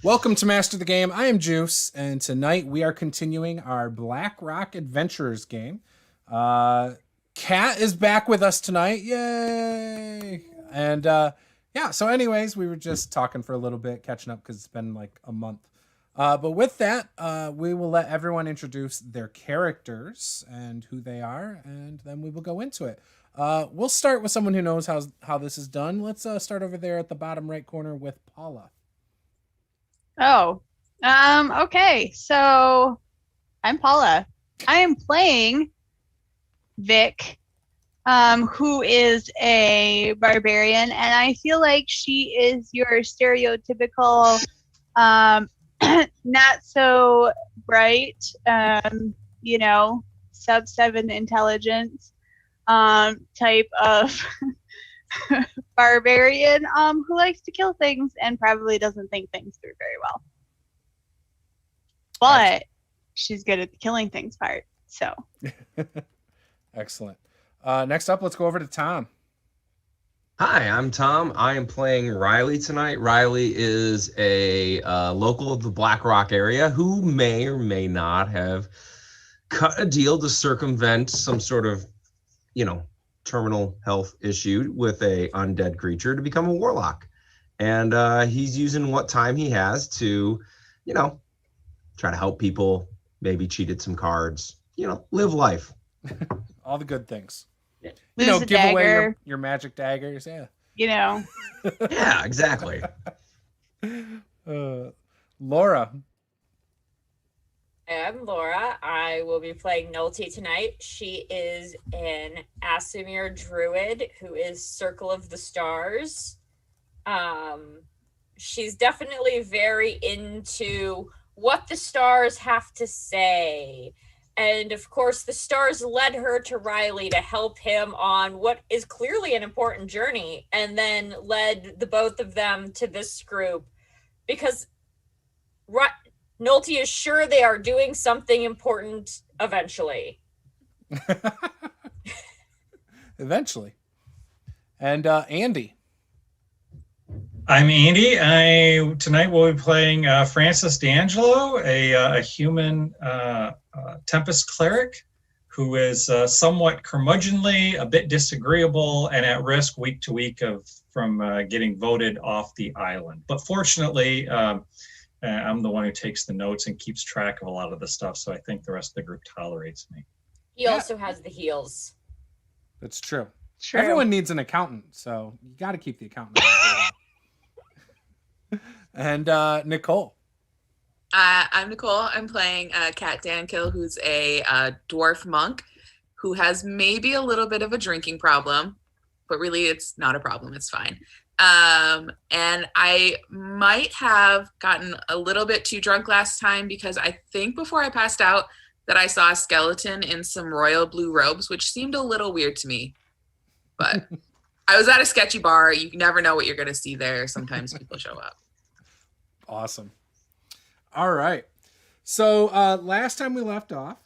Welcome to Master the Game. I am Juice, and tonight we are continuing our Black Rock Adventurers game. Kat is back with us tonight. Yay! And yeah, so anyways, we were just talking for a little bit, catching up because it's been like a month. But with that, we will let everyone introduce their characters and who they are, and then we will go into it. We'll start with someone who knows how this is done. Let's start over there at the bottom right corner with Paula. Okay. So I'm Paula. I am playing Vic, who is a barbarian, and I feel like she is your stereotypical, not so bright, sub-7 intelligence, type of barbarian, who likes to kill things and probably doesn't think things through very well. But she's good at the killing things part, so. Excellent. Next up, let's go over to Tom. Hi, I'm Tom. I am playing Riley tonight. Riley is a local of the Black Rock area who may or may not have cut a deal to circumvent some sort of, terminal health issue with a undead creature to become a warlock. And he's using what time he has to, try to help people, maybe cheat at some cards, live life. All the good things. Lose give away your magic daggers. Yeah. Yeah, exactly. Laura. I'm Laura. I will be playing Nolty tonight. She is an Asimir druid who is Circle of the Stars. She's definitely very into what the stars have to say. And of course, the stars led her to Riley to help him on what is clearly an important journey, and then led the both of them to this group because Nolte is sure they are doing something important eventually. Eventually. And Andy. I'm Andy. Tonight we'll be playing Francis D'Angelo, a human Tempest cleric who is somewhat curmudgeonly, a bit disagreeable, and at risk week to week from getting voted off the island. But fortunately, I'm the one who takes the notes and keeps track of a lot of the stuff, so I think the rest of the group tolerates me. He also has the heels. That's true. Everyone needs an accountant, so you got to keep the accountant. And Nicole. I'm Nicole. I'm playing Kat Dankill, who's a dwarf monk who has maybe a little bit of a drinking problem, but really it's not a problem. It's fine. And I might have gotten a little bit too drunk last time because I think before I passed out that I saw a skeleton in some royal blue robes, which seemed a little weird to me. But I was at a sketchy bar. You never know what you're going to see there. Sometimes people show up. Awesome. All right. So last time we left off,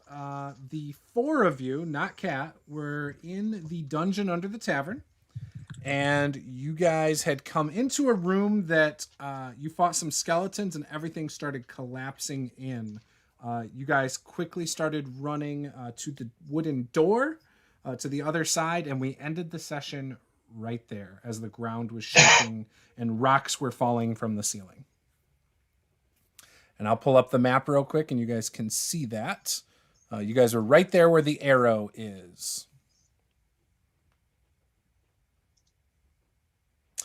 the four of you, not Kat, were in the dungeon under the tavern. And you guys had come into a room that you fought some skeletons and everything started collapsing in. You guys quickly started running to the wooden door to the other side, and we ended the session right there as the ground was shaking and rocks were falling from the ceiling. And I'll pull up the map real quick and you guys can see that. You guys are right there where the arrow is.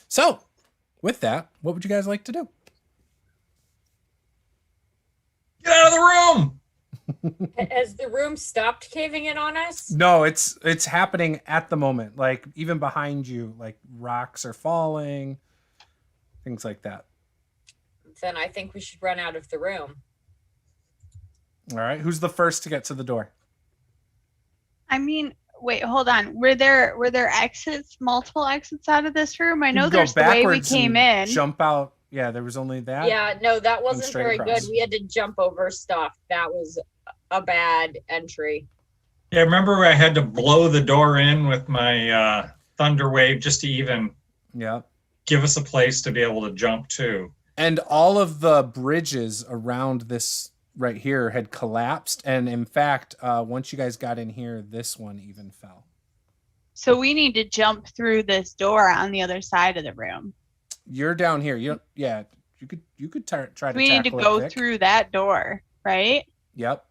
So, with that, what would you guys like to do? Get out of the room! Has the room stopped caving in on us? No, it's happening at the moment. Like, even behind you, like, rocks are falling, things like that. Then I think we should run out of the room. All right, who's the first to get to the door? I mean, wait, hold on. Were there exits, multiple exits out of this room? I know there's the way we came in. Jump out. Yeah, there was only that. Yeah, no, that wasn't very across. good. We had to jump over stuff. That was a bad entry. Yeah, remember I had to blow the door in with my thunder wave just to even Yeah. give us a place to be able to jump to. And all of the bridges around this right here had collapsed. And in fact, once you guys got in here, this one even fell. So we need to jump through this door on the other side of the room. You're down here. You could try to We need to tackle it, go Vic. through that door, right? Yep.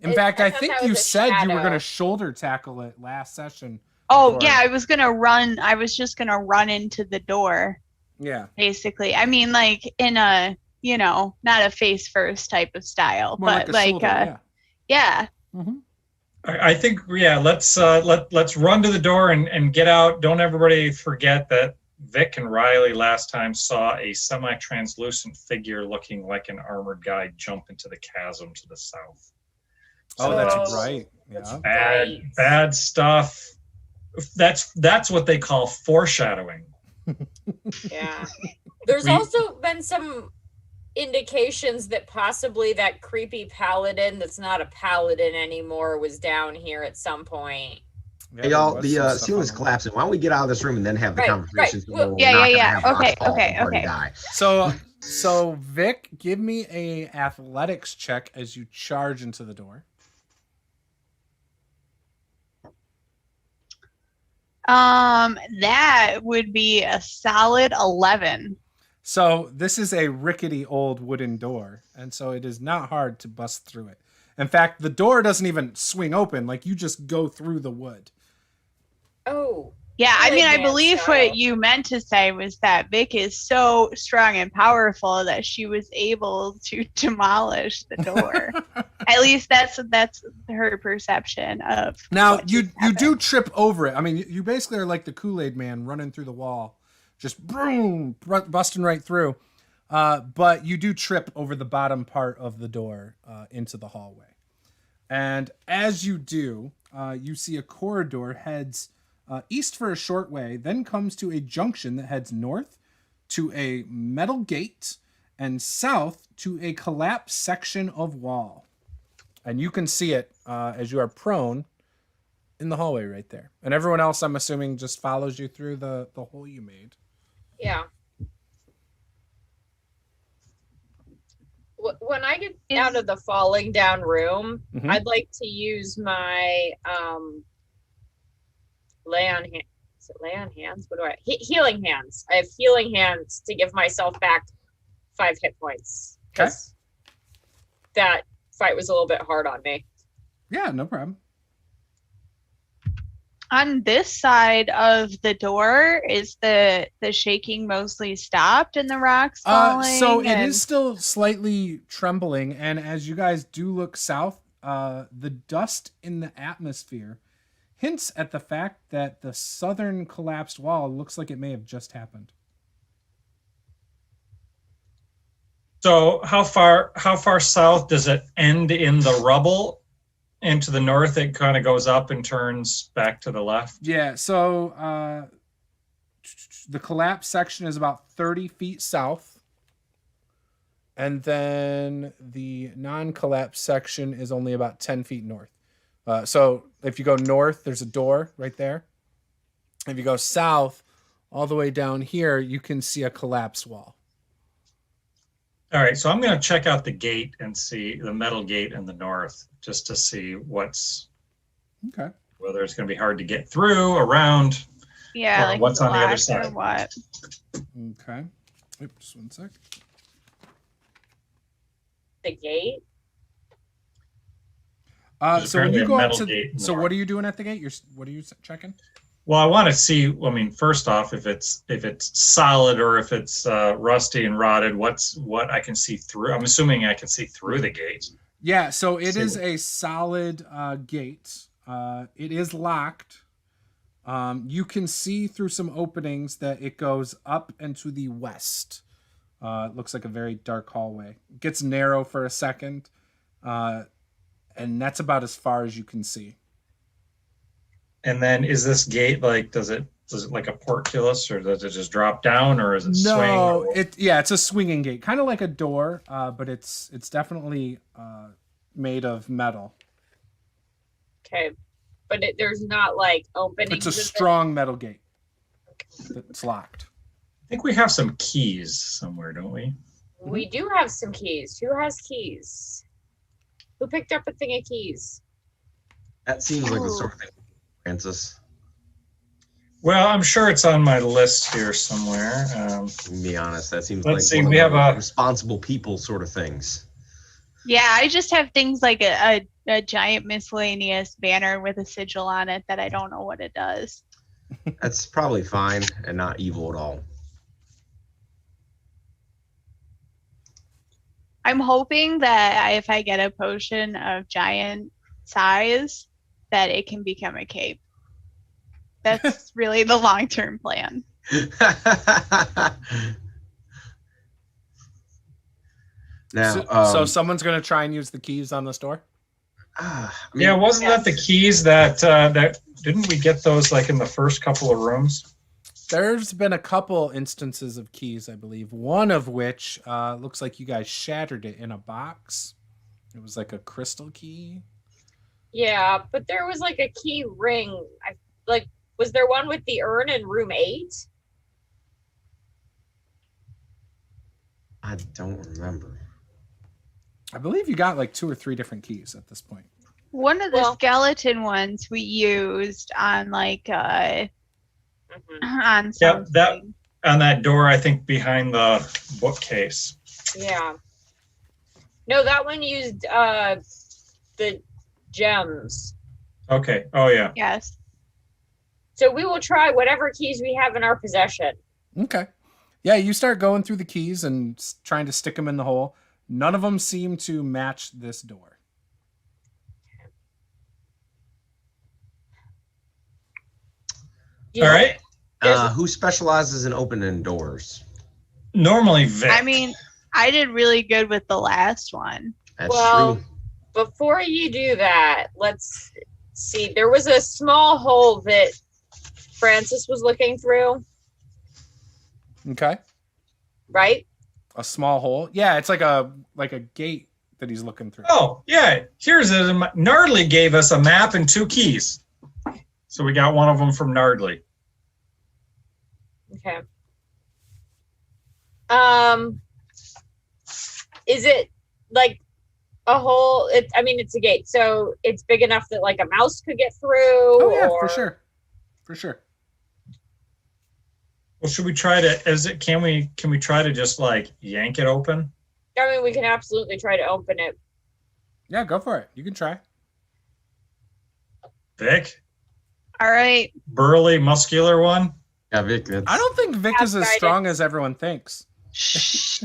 In fact, I thought think that you was a said you were shadow. going to shoulder tackle it last session. Oh, before- yeah, I was going to run. I was just going to run into the door, Yeah. basically. I mean, like in a, not a face first type of style, More but like a shoulder, yeah. Mm-hmm. I think, let's run to the door and get out. Don't everybody forget that Vic and Riley last time saw a semi-translucent figure looking like an armored guy jump into the chasm to the south. Oh, So that's right. Yeah. bad stuff. That's what they call foreshadowing. Yeah. There's also been some indications that possibly that creepy paladin that's not a paladin anymore was down here at some point. Yeah, Hey, y'all, there was the some stuff ceiling's on the- collapsing. Why don't we get out of this room and then have the Right, conversation? right. So we're Yeah, not yeah, gonna yeah. have rocks Okay, fall okay, apart and okay. die. So Vic, give me a athletics check as you charge into the door. That would be a solid 11. So this is a rickety old wooden door, and so it is not hard to bust through it. In fact, the door doesn't even swing open; like you just go through the wood. Oh. Yeah, I mean, I Elegant believe style. what you meant to say was that Vic is so strong and powerful that she was able to demolish the door. At least that's her perception of. Now what you just do happened. trip over it. I mean, you basically are like the Kool-Aid man running through the wall, just boom, busting right through. But you do trip over the bottom part of the door into the hallway, and as you do, you see a corridor heads east for a short way, then comes to a junction that heads north to a metal gate and south to a collapsed section of wall. And you can see it as you are prone in the hallway right there. And everyone else, I'm assuming, just follows you through the hole you made. Yeah. When I get out of the falling down room, Mhm. I'd like to use my lay on hands. Is it lay on hands? What do I? Healing hands. I have healing hands to give myself back 5 hit points. 'Cause that fight was a little bit hard on me. Yeah, no problem. On this side of the door, is the shaking mostly stopped and the rocks falling? So it and- is still slightly trembling, and as you guys do look south, the dust in the atmosphere hints at the fact that the southern collapsed wall looks like it may have just happened. So how far south does it end in the rubble? And to the north, it kind of goes up and turns back to the left. Yeah, so the collapse section is about 30 feet south. And then the non-collapse section is only about 10 feet north. So if you go north, there's a door right there. If you go south, all the way down here, you can see a collapse wall. All right, so I'm going to check out the gate and see the metal gate in the north, just to see Okay. whether it's going to be hard to get through, around. Yeah, or like what's on the other locked or side. what? Okay. Oops, just one sec. The gate. There's So when apparently you a go up metal to, gate in the so north. what are you doing at the gate? What are you checking? Well, I want to see. I mean, first off, if it's solid or if it's rusty and rotted, what I can see through. I'm assuming I can see through the gate. Yeah, so it See is what- a solid gate. It is locked. You can see through some openings that it goes up and to the west. It looks like a very dark hallway. It gets narrow for a second, and that's about as far as you can see. And then, is this gate like? Does it like a portcullis, or does it just drop down, or is it No, swing? it's a swinging gate, kind of like a door, but it's definitely made of metal. Okay. But there's not like openings. It's a in it? strong metal gate. It's locked. I think we have some keys somewhere, don't we? We do have some keys. Who has keys? Who picked up a thing of keys? That seems like the sort of thing, Francis. Well, I'm sure it's on my list here somewhere. To be honest, that seems Let's like see, one we of have the a- responsible people sort of things. Yeah, I just have things like a giant miscellaneous banner with a sigil on it that I don't know what it does. That's probably fine and not evil at all. I'm hoping that if I get a potion of giant size, that it can become a cape. That's really the long-term plan. Now, So someone's going to try and use the keys on this door? Yeah, wasn't that the keys that didn't we get those like in the first couple of rooms? There's been a couple instances of keys, I believe. One of which looks like you guys shattered it in a box. It was like a crystal key. Yeah, but there was like a key ring. Was there one with the urn in room 8? I don't remember. I believe you got like 2 or 3 different keys at this point. One of the Well- skeleton ones we used on like on Yeah, something. that on that door, I think behind the bookcase. Yeah. No, that one used the gems. Okay. Oh yeah. Yes. So we will try whatever keys we have in our possession. Okay. Yeah, you start going through the keys and trying to stick them in the hole. None of them seem to match this door. You All know, right. Who specializes in opening doors? Normally Vic. I mean, I did really good with the last one. That's Well, true. before you do that, let's see. There was a small hole that Francis was looking through, Okay. right? A small hole. Yeah, it's like a gate that he's looking through. Oh yeah. Here's it. Nardley gave us a map and 2 keys, so we got one of them from Nardley. Okay. Is it like a hole? I mean, it's a gate, so it's big enough that like a mouse could get through. Oh yeah, or... for sure. For sure. Well, should we try to? Can we try to just like yank it open? I mean, we can absolutely try to open it. Yeah, go for it. You can try. Vic, All right. burly, muscular one. Yeah, Vic. That's, I don't think Vic is as Outsided. strong as everyone thinks. Shh.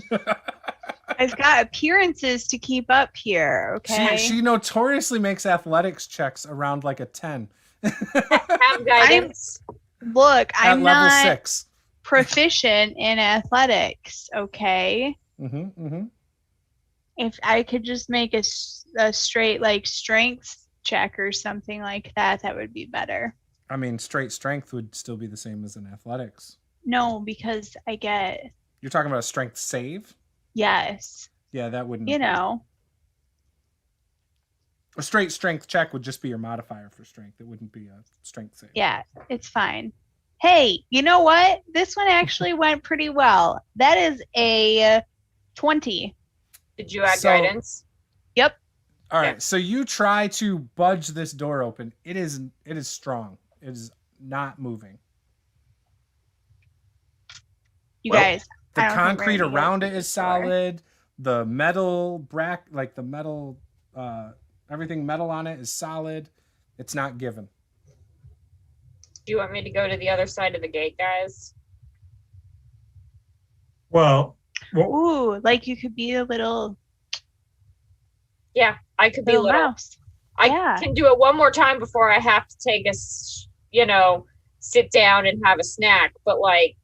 I've got appearances to keep up here, okay? She notoriously makes athletics checks around like a 10. Have guidance. Look, At I'm level not 6. proficient in athletics, okay? Mm-hmm, mm-hmm. If I could just make a straight like strength check or something like that, that would be better. I mean, straight strength would still be the same as in athletics. No, because I get You're talking about a strength save? yes. Yeah, that wouldn't. You know. A straight strength check would just be your modifier for strength. It wouldn't be a strength save. Yeah, it's fine. Hey, you know what? This one actually went pretty well. That is a 20. Did you add So- guidance? Yep. All right. Yeah. So you try to budge this door open. It is strong. It is not moving. You Well, guys. The I don't think we're concrete gonna be able around to it get is this door. solid. The metal the metal everything metal on it is solid. It's not given. Do you want me to go to the other side of the gate, guys? Well, Ooh, like you could be a little Yeah, I could be little little. mouse. I Yeah. can do it one more time before I have to take sit down and have a snack. But like,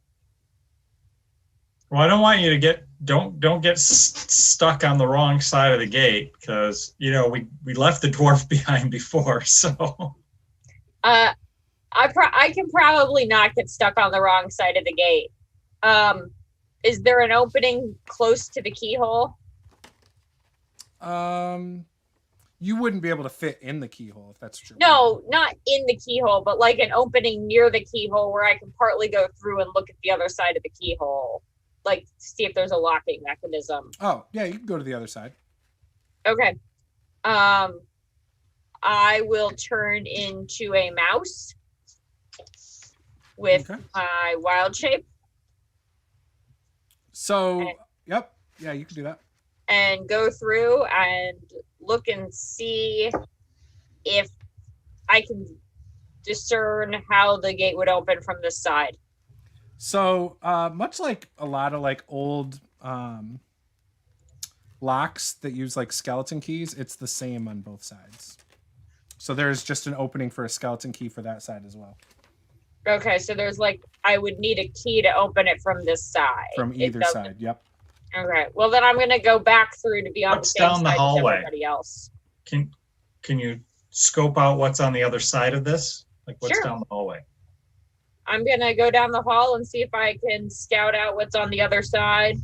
I don't want you to don't get stuck on the wrong side of the gate because we left the dwarf behind before. So I can probably not get stuck on the wrong side of the gate. Is there an opening close to the keyhole? You wouldn't be able to fit in the keyhole if that's true. No, not in the keyhole, but like an opening near the keyhole where I can partly go through and look at the other side of the keyhole. like see if there's a locking mechanism. Oh, yeah, you can go to the other side. Okay. I will turn into a mouse with Okay. my wild shape So, yep. Yeah, you can do that. and go through and look and see if I can discern how the gate would open from this side. So, much like a lot of like old locks that use like skeleton keys, it's the same on both sides. So there's just an opening for a skeleton key for that side as well. Okay, so there's like, I would need a key to open it from this side. From It either doesn't- side, yep. Okay, well then I'm gonna go back through to be on What's the same down the side as hallway? everybody else. Can you scope out what's on the other side of this? Like what's Sure. down the hallway? I'm gonna go down the hall and see if I can scout out what's on the other side.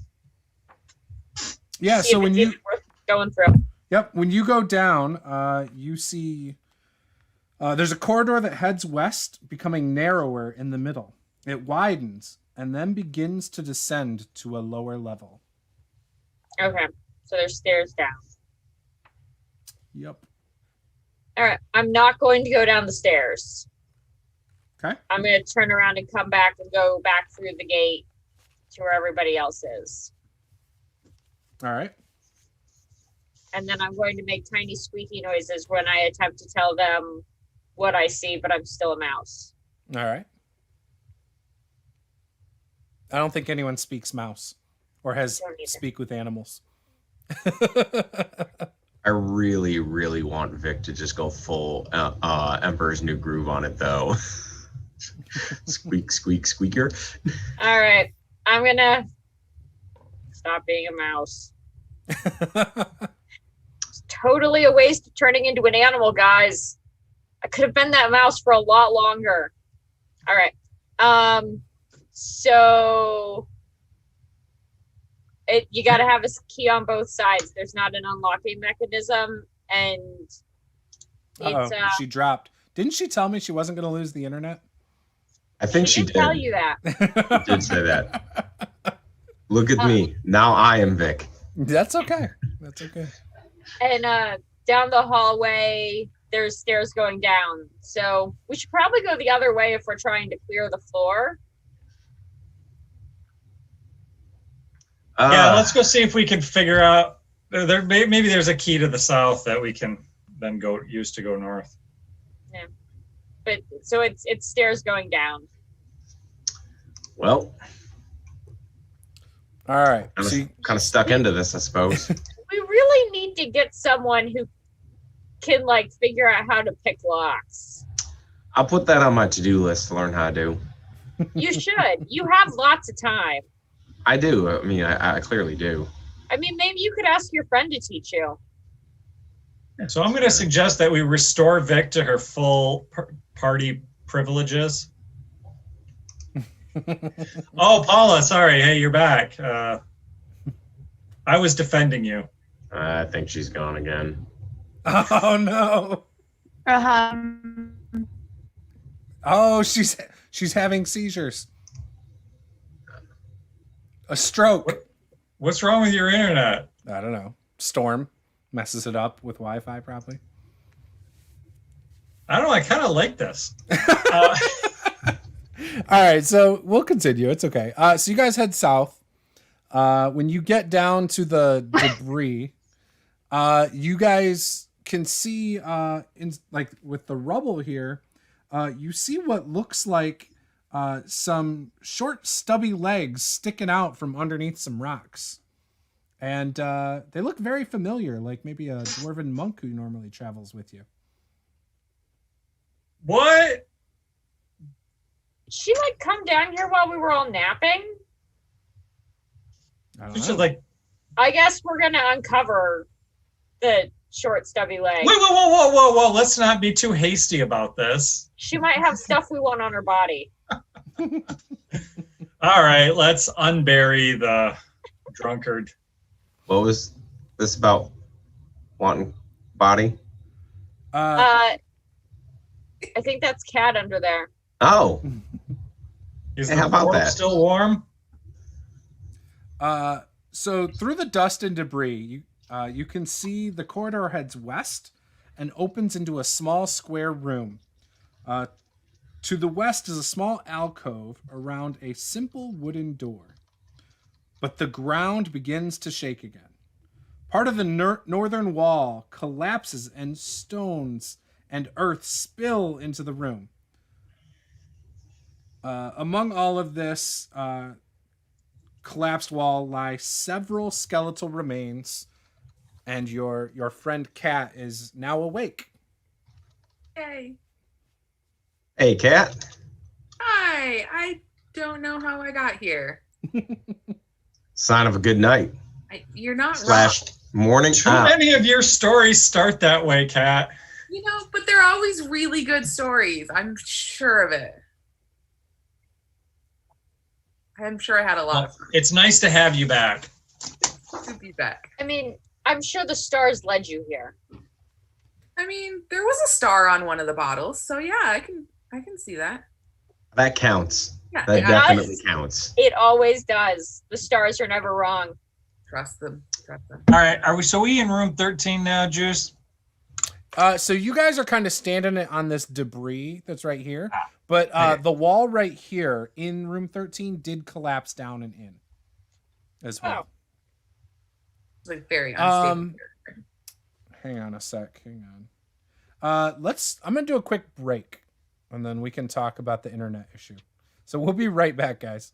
Yeah, see so if when it's you even worth going through. Yep, when you go down, you see there's a corridor that heads west, becoming narrower in the middle. It widens and then begins to descend to a lower level. Okay, so there's stairs down. Yep. All right, I'm not going to go down the stairs. Okay. I'm going to turn around and come back and go back through the gate to where everybody else is. All right. And then I'm going to make tiny squeaky noises when I attempt to tell them what I see, but I'm still a mouse. All right. I don't think anyone speaks mouse or has Don't either. speak with animals. I really, really want Vic to just go full Emperor's New Groove on it, though. Squeak, squeak, squeaker. All right, I'm going to stop being a mouse. It's totally a waste of turning into an animal, guys. I could have been that mouse for a lot longer. All right. So you got to have a key on both sides. There's not an unlocking mechanism, and Uh-oh, it's she dropped. Didn't she tell me she wasn't going to lose the internet? I think she did did. tell you that. She did say that. Look at me. Now I am Vic. That's okay. That's okay. And down the hallway, there's stairs going down. So we should probably go the other way if we're trying to clear the floor. Yeah, let's go see if we can figure out. Maybe there's a key to the south that we can then use to go north. But so it's stairs going down. Well, All right. kind So of stuck into this, I suppose. We really need to get someone who can like figure out how to pick locks. I'll put that on my to-do list to learn how to do. You should. You have lots of time. I do. I mean, I clearly do. I mean, maybe you could ask your friend to teach you. So I'm going to suggest that we restore Vic to her full party privileges. Oh, Paula, sorry. Hey, you're back. I was defending you. I think she's gone again. Oh no. Oh, she's having seizures. A stroke. What's wrong with your internet? I don't know. Storm messes it up with Wi-Fi probably. I don't know. I kind of like this. All right, so we'll continue. It's okay. So you guys head south. When you get down to the debris, you guys can see in like with the rubble here, you see what looks like some short, stubby legs sticking out from underneath some rocks, and they look very familiar, like maybe a dwarven monk who normally travels with you. What? She like come down here while we were all napping. I don't You know. should like. I guess we're gonna uncover the short, stubby leg. Wait, whoa! Let's not be too hasty about this. She might have stuff we want on her body. All right, let's unbury the drunkard. What was this about? Wanting body? I think that's Cat under there. Oh, Is Hey, the how about world that? still warm? So through the dust and debris, you can see the corridor heads west and opens into a small square room. To the west is a small alcove around a simple wooden door. But the ground begins to shake again. Part of the northern wall collapses and stones and earth spill into the room. Among all of this collapsed wall lie several skeletal remains, and your friend Cat is now awake. Yay. Hey, Cat. Hi. I don't know how I got here. Sign of a good night. You're not Slash wrong. morning. Too many of your stories start that way, Kat. You know, but they're always really good stories. I'm sure of it. I'm sure I had a lot of fun. It's nice to have you back. To be back. I mean, I'm sure the stars led you here. I mean, there was a star on one of the bottles, so yeah, I can see that. That counts. Yeah, That It definitely does. counts. It always does. The stars are never wrong. Trust them. Trust them. All right, are we in room 13 now, Juice? So you guys are kind of standing on this debris that's right here, but Okay. the wall right here in room 13 did collapse down and in as well. It's like very unstable. Um, Hang on a sec. Hang on. I'm gonna do a quick break, and then we can talk about the internet issue. So we'll be right back, guys.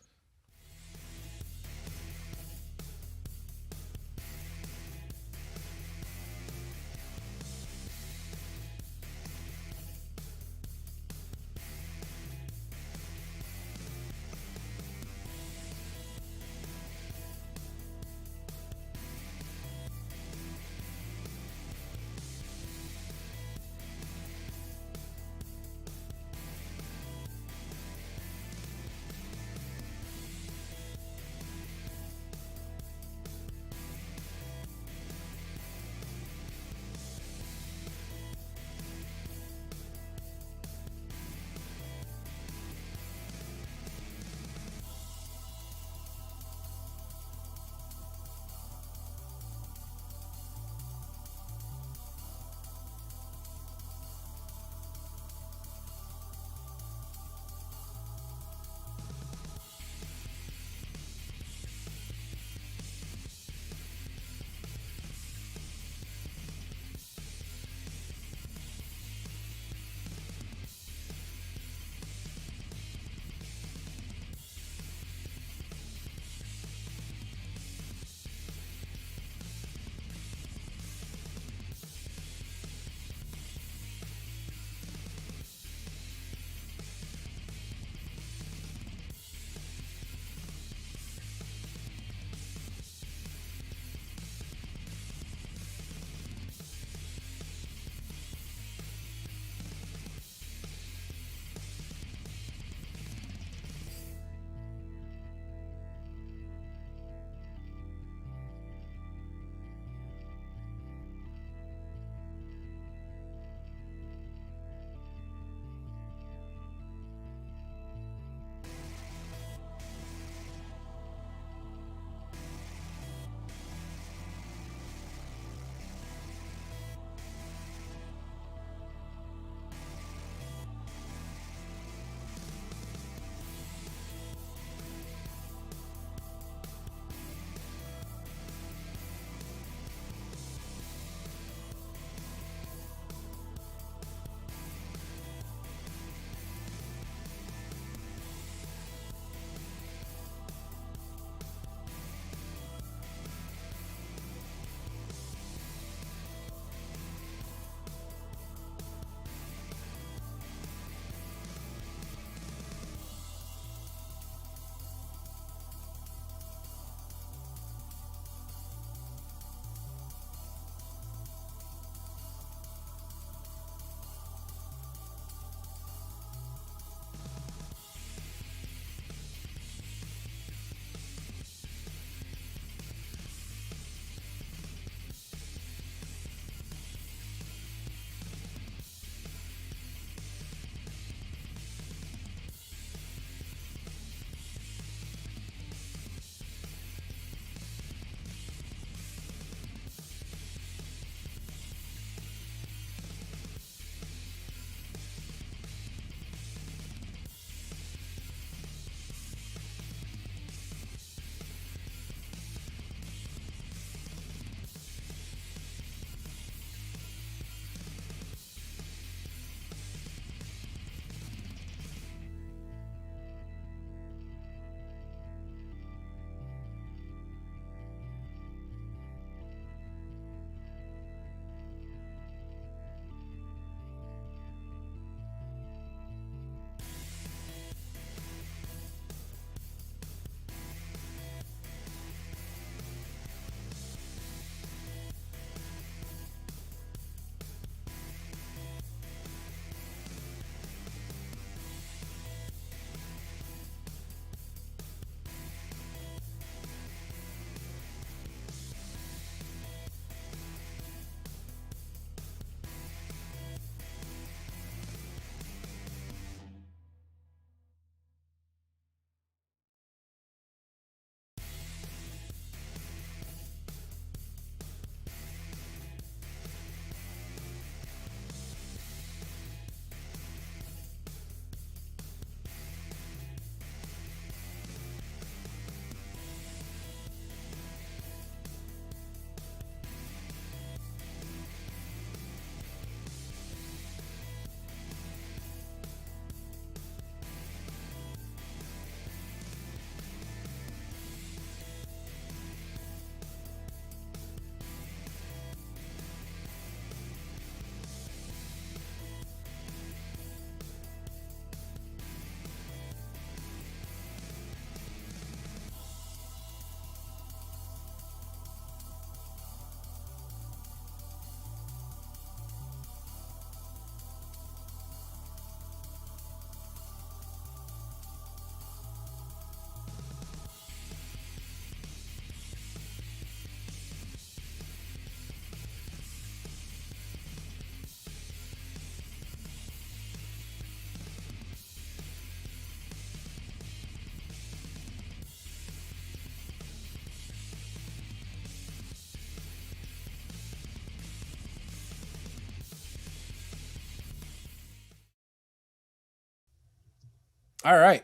All right.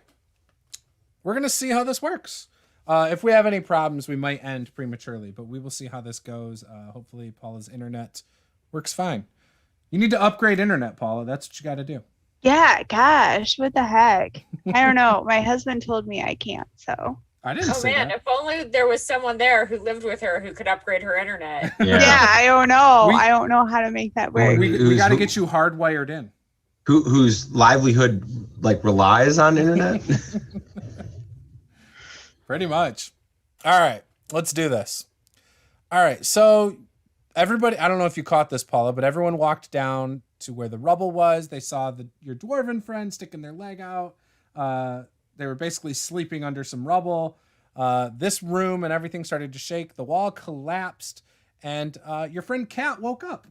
We're going to see how this works. If we have any problems, we might end prematurely, but we will see how this goes. Hopefully, Paula's internet works fine. You need to upgrade internet, Paula. That's what you got to do. Yeah, gosh, what the heck? I don't know. My husband told me I can't, so. I didn't Oh say man, that. if only there was someone there who lived with her who could upgrade her internet. Yeah, I don't know. We- I don't know how to make that work. We got to get you hardwired in. Whose livelihood like relies on internet? Pretty much. All right, let's do this. All right, so everybody, I don't know if you caught this, Paula, but everyone walked down to where the rubble was. They saw your dwarven friend sticking their leg out. They were basically sleeping under some rubble. This room and everything started to shake. The wall collapsed, and your friend Kat woke up.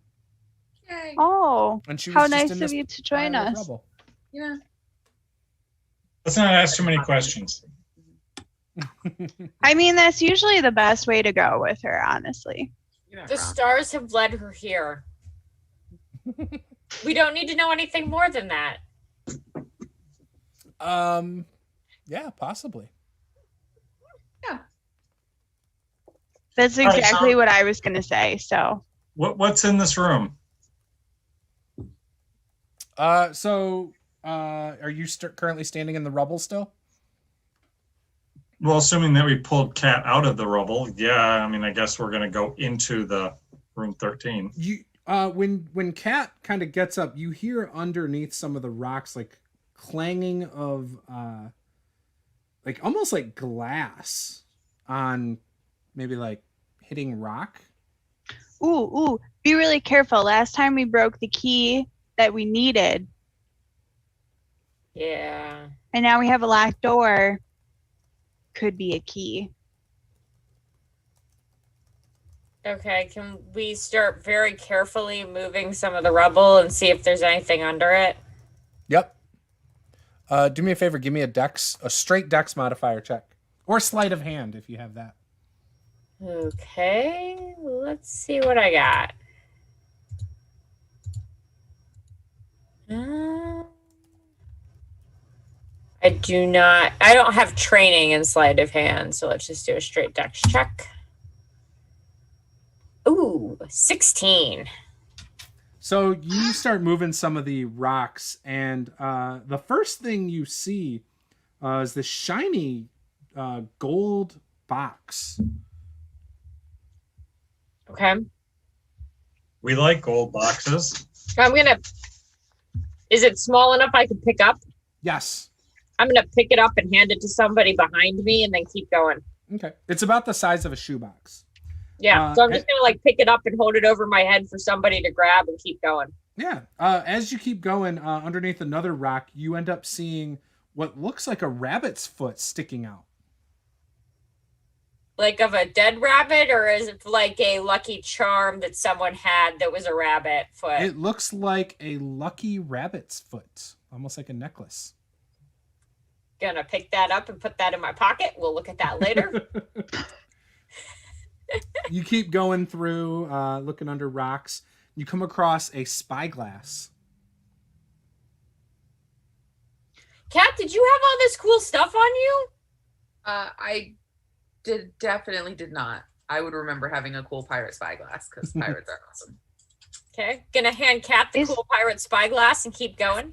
Yay. Oh, And she was how just nice in of this you to join pile of us. rubble. Yeah. Let's not ask too many questions. I mean, that's usually the best way to go with her, honestly. You're not The wrong. stars have led her here. We don't need to know anything more than that. Yeah, possibly. That's right, so- exactly what I was going to say, so. What's in this room? Are you currently standing in the rubble still? Well, assuming that we pulled Cat out of the rubble, yeah. I mean, I guess we're gonna go into the room 13. You when Kat kind of gets up, you hear underneath some of the rocks like clanging of like almost like glass on maybe like hitting rock. Ooh, be really careful. Last time we broke the key that we needed, Yeah. and now we have a locked door. Could be a key. Okay, can we start very carefully moving some of the rubble and see if there's anything under it? Yep. Do me a favor, give me a straight dex modifier check. Or sleight of hand if you have that. Okay, let's see what I got. I don't have training in sleight of hand, so let's just do a straight dex check. Ooh, 16. So you start moving some of the rocks, and the first thing you see is this shiny gold box. Okay. We like gold boxes. Is it small enough I can pick up? Yes. I'm gonna pick it up and hand it to somebody behind me and then keep going. Okay. It's about the size of a shoebox. Yeah, so I'm just gonna like pick it up and hold it over my head for somebody to grab and keep going. Yeah. As you keep going, underneath another rock, you end up seeing what looks like a rabbit's foot sticking out. Like of a dead rabbit, or is it like a lucky charm that someone had that was a rabbit foot? It looks like a lucky rabbit's foot, almost like a necklace. Gonna pick that up and put that in my pocket. We'll look at that later. You keep going through, looking under rocks. You come across a spyglass. Kat, did you have all this cool stuff on you? I definitely did not. I would remember having a cool pirate spyglass because pirates are awesome. Okay, gonna hand Kat the cool pirate spyglass and keep going.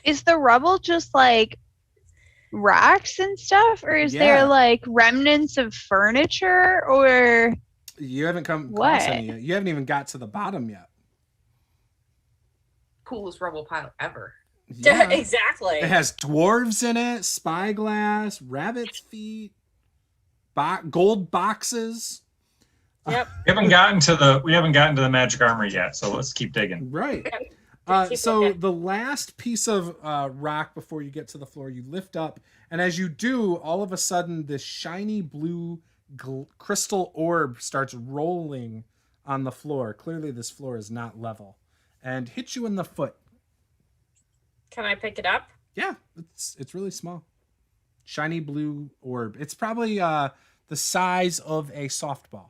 Is the rubble just like rocks and stuff, or is there like remnants of furniture, or You haven't come across What? any yet. You haven't even got to the bottom yet. Coolest rubble pile ever. Yeah. Exactly. It has dwarves in it, spyglass, rabbit's feet, gold boxes. Yep. We haven't gotten to the magic armor yet, so let's keep digging. Right. Keep So looking. the last piece of rock before you get to the floor, you lift up, and as you do, all of a sudden, this shiny blue crystal orb starts rolling on the floor. Clearly, this floor is not level, and hits you in the foot. Can I pick it up? Yeah, it's really small. Shiny blue orb. It's probably the size of a softball.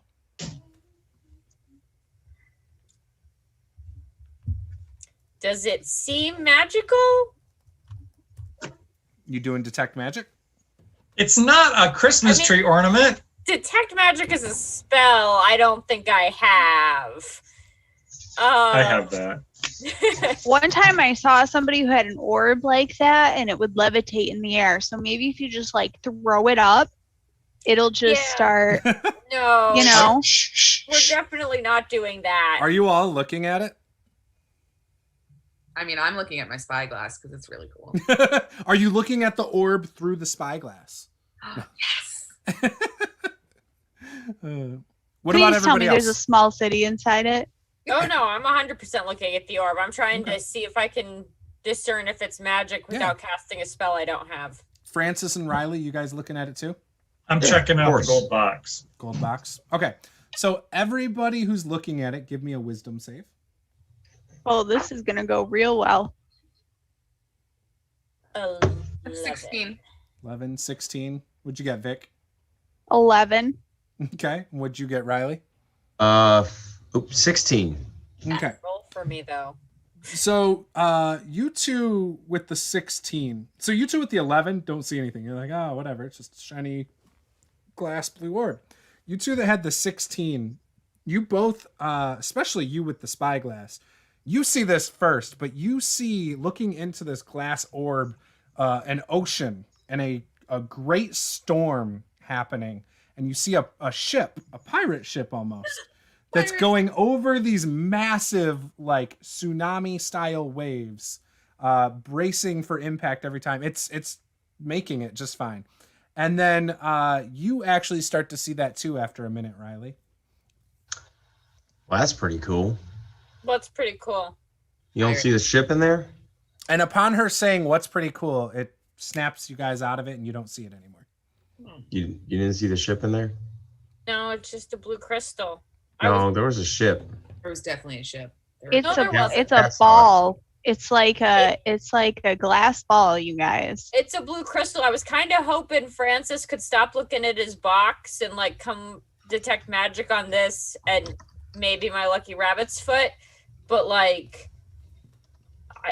Does it seem magical? You doing detect magic? It's not a Christmas tree ornament. Detect magic is a spell. I don't think I have. I have that. One time I saw somebody who had an orb like that and it would levitate in the air. So maybe if you just like throw it up, it'll just start, No. you know. We're definitely not doing that. Are you all looking at it? I mean, I'm looking at my spyglass because it's really cool. Are you looking at the orb through the spyglass? Yes. What Please about tell everybody me else? there's a small city inside it. Oh no, I'm 100% looking at the orb. I'm trying to see if I can discern if it's magic without casting a spell I don't have. Francis and Riley, you guys looking at it too? I'm checking out the gold box. Gold box. Okay. So everybody who's looking at it, give me a wisdom save. Oh, this is going to go real well. 16. 11, 16. What'd you get, Vic? 11. Okay. What'd you get, Riley? 16. Okay. Roll for me though. So you two with the 16. So you two with the 11 don't see anything. You're like, oh, whatever. It's just a shiny glass blue orb. You two that had the 16, you both, especially you with the spyglass, you see this first, but you see looking into this glass orb, an ocean and a great storm happening. And you see a ship, a pirate ship almost, that's going over these massive, like, tsunami-style waves, bracing for impact every time. It's making it just fine. And then you actually start to see that too after a minute, Riley. Well, that's pretty cool. What's pretty cool? You don't see the ship in there? And upon her saying what's pretty cool, it snaps you guys out of it and you don't see it anymore. You didn't see the ship in there? No, it's just a blue crystal. No, there was a ship. There was definitely a ship. It's wasn't. a ball. It's like a glass ball, you guys. It's a blue crystal. I was kind of hoping Francis could stop looking at his box and like come detect magic on this and maybe my lucky rabbit's foot, but like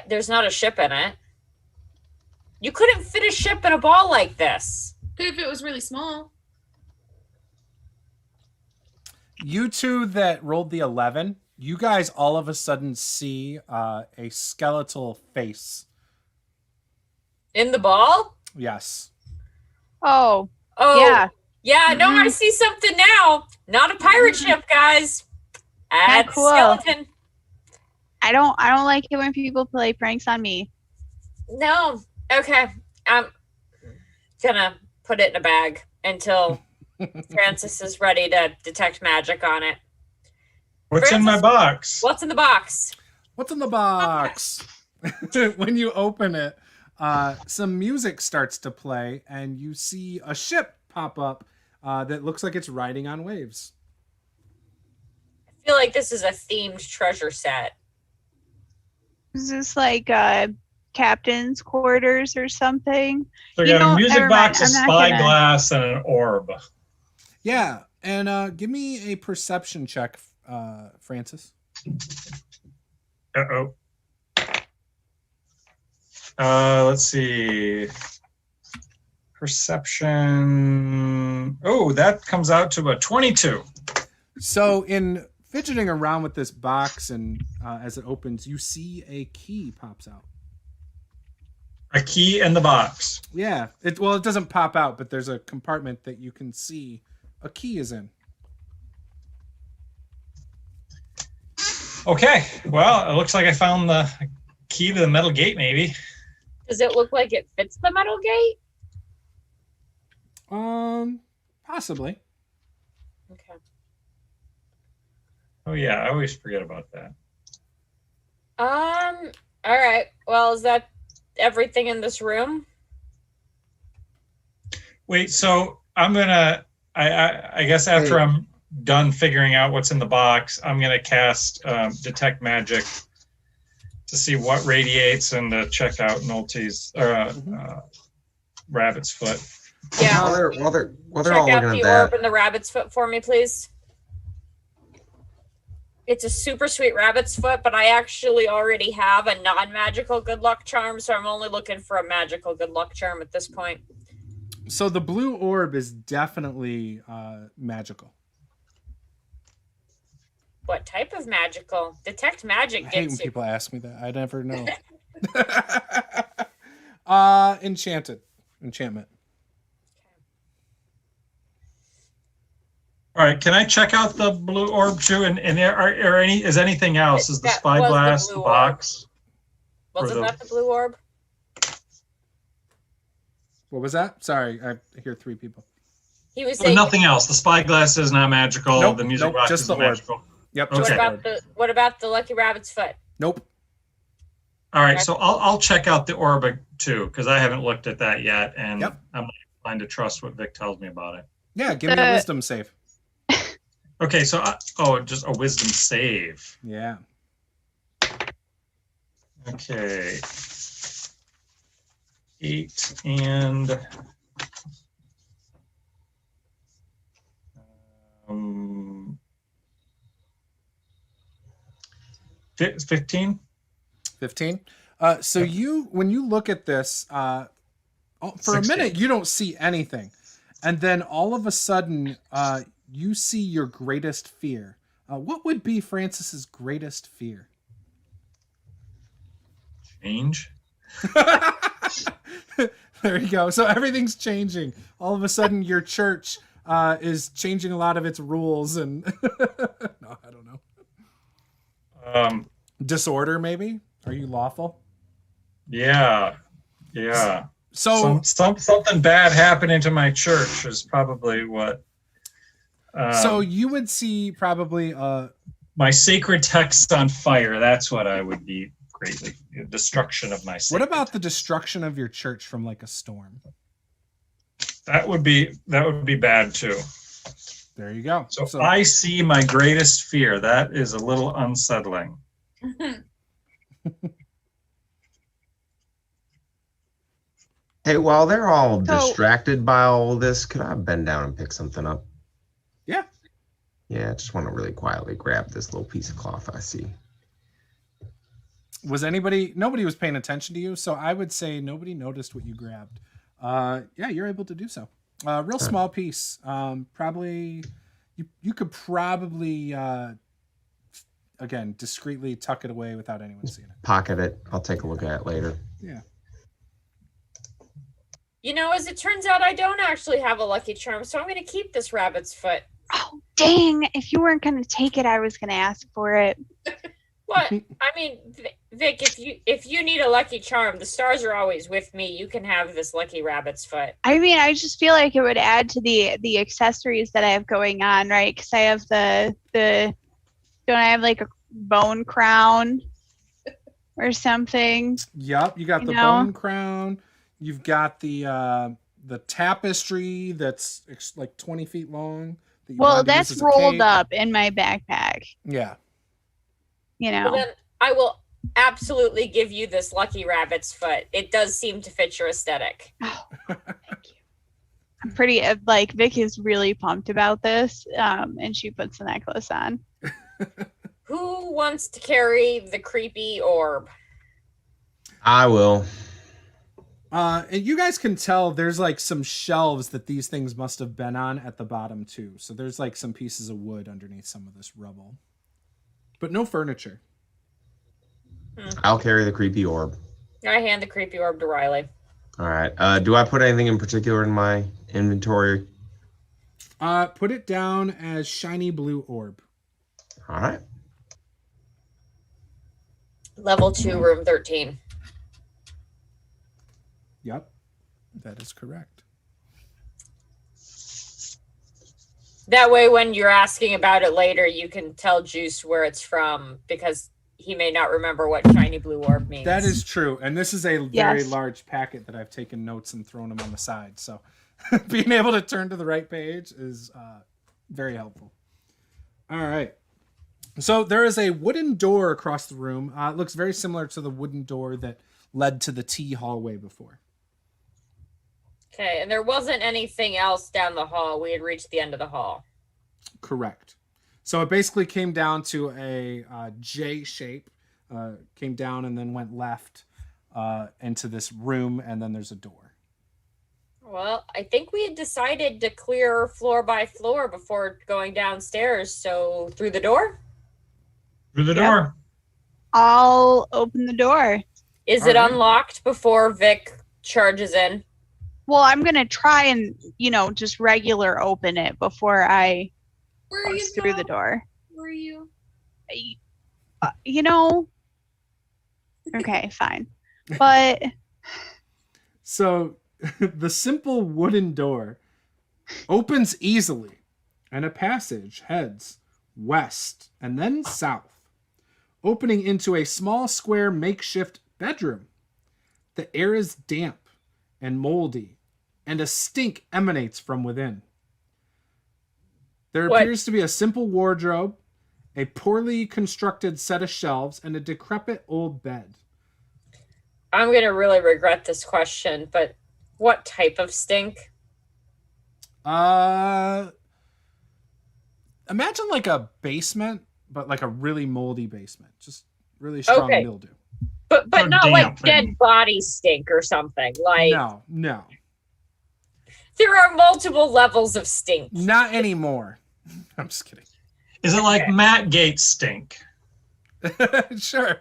there's not a ship in it. You couldn't fit a ship in a ball like this. But if it was really small. You two that rolled the 11, you guys all of a sudden see a skeletal face. In the ball? Yes. Oh, yeah. Yeah, no, I Mhm. see something now. Not a pirate ship, guys. Add cool. skeleton. I don't like it when people play pranks on me. No. Okay. I'm gonna put it in a bag until Francis is ready to detect magic on it. What's in my box? What's in the box? What's in the box? When you open it, some music starts to play and you see a ship pop up that looks like it's riding on waves. I feel like this is a themed treasure set. Is this like captain's quarters or something? So You you got know, a music never mind, box, a I'm not gonna- spyglass, and an orb. Yeah, and give me a perception check, Francis. Uh-oh. Let's see. Perception. Oh, that comes out to a 22. So in fidgeting around with this box and as it opens, you see a key pops out. A key in the box. Yeah, it doesn't pop out, but there's a compartment that you can see a key is in. Okay, well, it looks like I found the key to the metal gate, maybe. Does it look like it fits the metal gate? Possibly. Okay. Oh, yeah, I always forget about that. All right. Well, is that everything in this room? Wait, so I'm gonna, I guess after I'm done figuring out what's in the box, I'm gonna cast Detect Magic to see what radiates and to check out Nolte's rabbit's foot. Yeah. While they're Check all out looking the at that, orb and the rabbit's foot for me, please. It's a super sweet rabbit's foot, but I actually already have a non-magical good luck charm, so I'm only looking for a magical good luck charm at this point. So the blue orb is definitely magical. What type of magical? Detect magic I hate when gets you. people ask me that. I never know. Enchantment. All right, can I check out the blue orb too? And is anything else? Is the That was the spyglass, blue the orb. box? Wasn't that the blue orb? What was that? Sorry, I hear 3 people. He was But saying. nothing else. The spyglass is not magical. Nope, The music nope, box just is the orb. magical. Yep. Okay. Just What about the lucky rabbit's foot? Nope. All right, so I'll check out the orb too because I haven't looked at that yet, and Yep. I'm inclined to trust what Vic tells me about it. Yeah, give me a wisdom save. Okay, so just a wisdom save. Yeah. Okay. 8 and 15. 15. So when you look at this, for 16. a minute you don't see anything, and then all of a sudden you see your greatest fear. What would be Francis's greatest fear? Change. There you go. So everything's changing. All of a sudden your church is changing a lot of its rules, and no, I don't know. Disorder, maybe? Are you lawful? Yeah. So Something bad happening to my church is probably what. so you would see probably My sacred texts on fire. That's what I would be greatly. Destruction of my sacred. what about the destruction of your church from like a storm? That would be bad too. There you go. So I see my greatest fear. That is a little unsettling. Hey, while they're all So- distracted by all this, could I bend down and pick something up? Yeah. Yeah, I just want to really quietly grab this little piece of cloth I see. Nobody was paying attention to you, so I would say nobody noticed what you grabbed. Yeah, you're able to do so. Real small piece. Probably you could probably again discreetly tuck it away without anyone seeing it. Pocket it. I'll take a look at it later. Yeah. You know, as it turns out, I don't actually have a lucky charm, so I'm going to keep this rabbit's foot. Oh, dang. If you weren't going to take it, I was going to ask for it. What? I mean, Vic, if you need a lucky charm, the stars are always with me. You can have this lucky rabbit's foot. I mean, I just feel like it would add to the accessories that I have going on, right? Because I have the don't I have like a bone crown or something? Yep, you got You the know? bone crown. You've got the tapestry that's like 20 feet long. That you Well, wanted to use that's as a rolled cape. up in my backpack. Yeah. You know. Well, then I will absolutely give you this lucky rabbit's foot. It does seem to fit your aesthetic. Oh, thank you. I'm pretty like Vic is really pumped about this, and she puts the necklace on. Who wants to carry the creepy orb? I will. And you guys can tell there's like some shelves that these things must have been on at the bottom too. So there's like some pieces of wood underneath some of this rubble, but no furniture. I'll carry the creepy orb. I hand the creepy orb to Riley. All right. Do I put anything in particular in my inventory? Put it down as shiny blue orb. All right. Level 2, room 13. Yep, that is correct. That way, when you're asking about it later, you can tell Juce where it's from, because he may not remember what shiny blue orb means. That is true. And this is a very Yes. large packet that I've taken notes and thrown them on the side. So being able to turn to the right page is very helpful. All right. So there is a wooden door across the room. It looks very similar to the wooden door that led to the tea hallway before. Okay, and there wasn't anything else down the hall. We had reached the end of the hall. Correct. So it basically came down to a J shape, came down and then went left into this room, and then there's a door. Well, I think we had decided to clear floor by floor before going downstairs. So through the door? Through the Yep. door. I'll open the door. Is All it right. unlocked before Vic charges in? Well, I'm gonna try and just regular open it before I Where are you bust through the Tom? door. Where are you? Okay, fine. But So the simple wooden door opens easily, and a passage heads west and then south, opening into a small square makeshift bedroom. The air is damp and moldy, and a stink emanates from within. There What? appears to be a simple wardrobe, a poorly constructed set of shelves, and a decrepit old bed. I'm going to really regret this question, but what type of stink? Imagine like a basement, but like a really moldy basement. Just really strong Okay. mildew. But Oh, not like damp dead thing. body stink or something. Like No. there are multiple levels of stink. Not anymore. I'm just kidding. Is it like Matt Gates stink? Sure.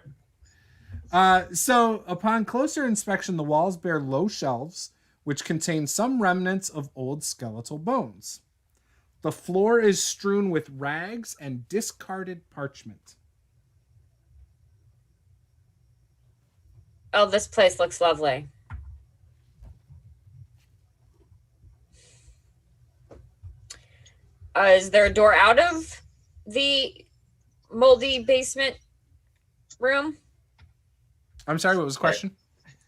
So upon closer inspection, the walls bear low shelves, which contain some remnants of old skeletal bones. The floor is strewn with rags and discarded parchment. Oh, this place looks lovely. Is there a door out of the moldy basement room? I'm sorry, what was the question?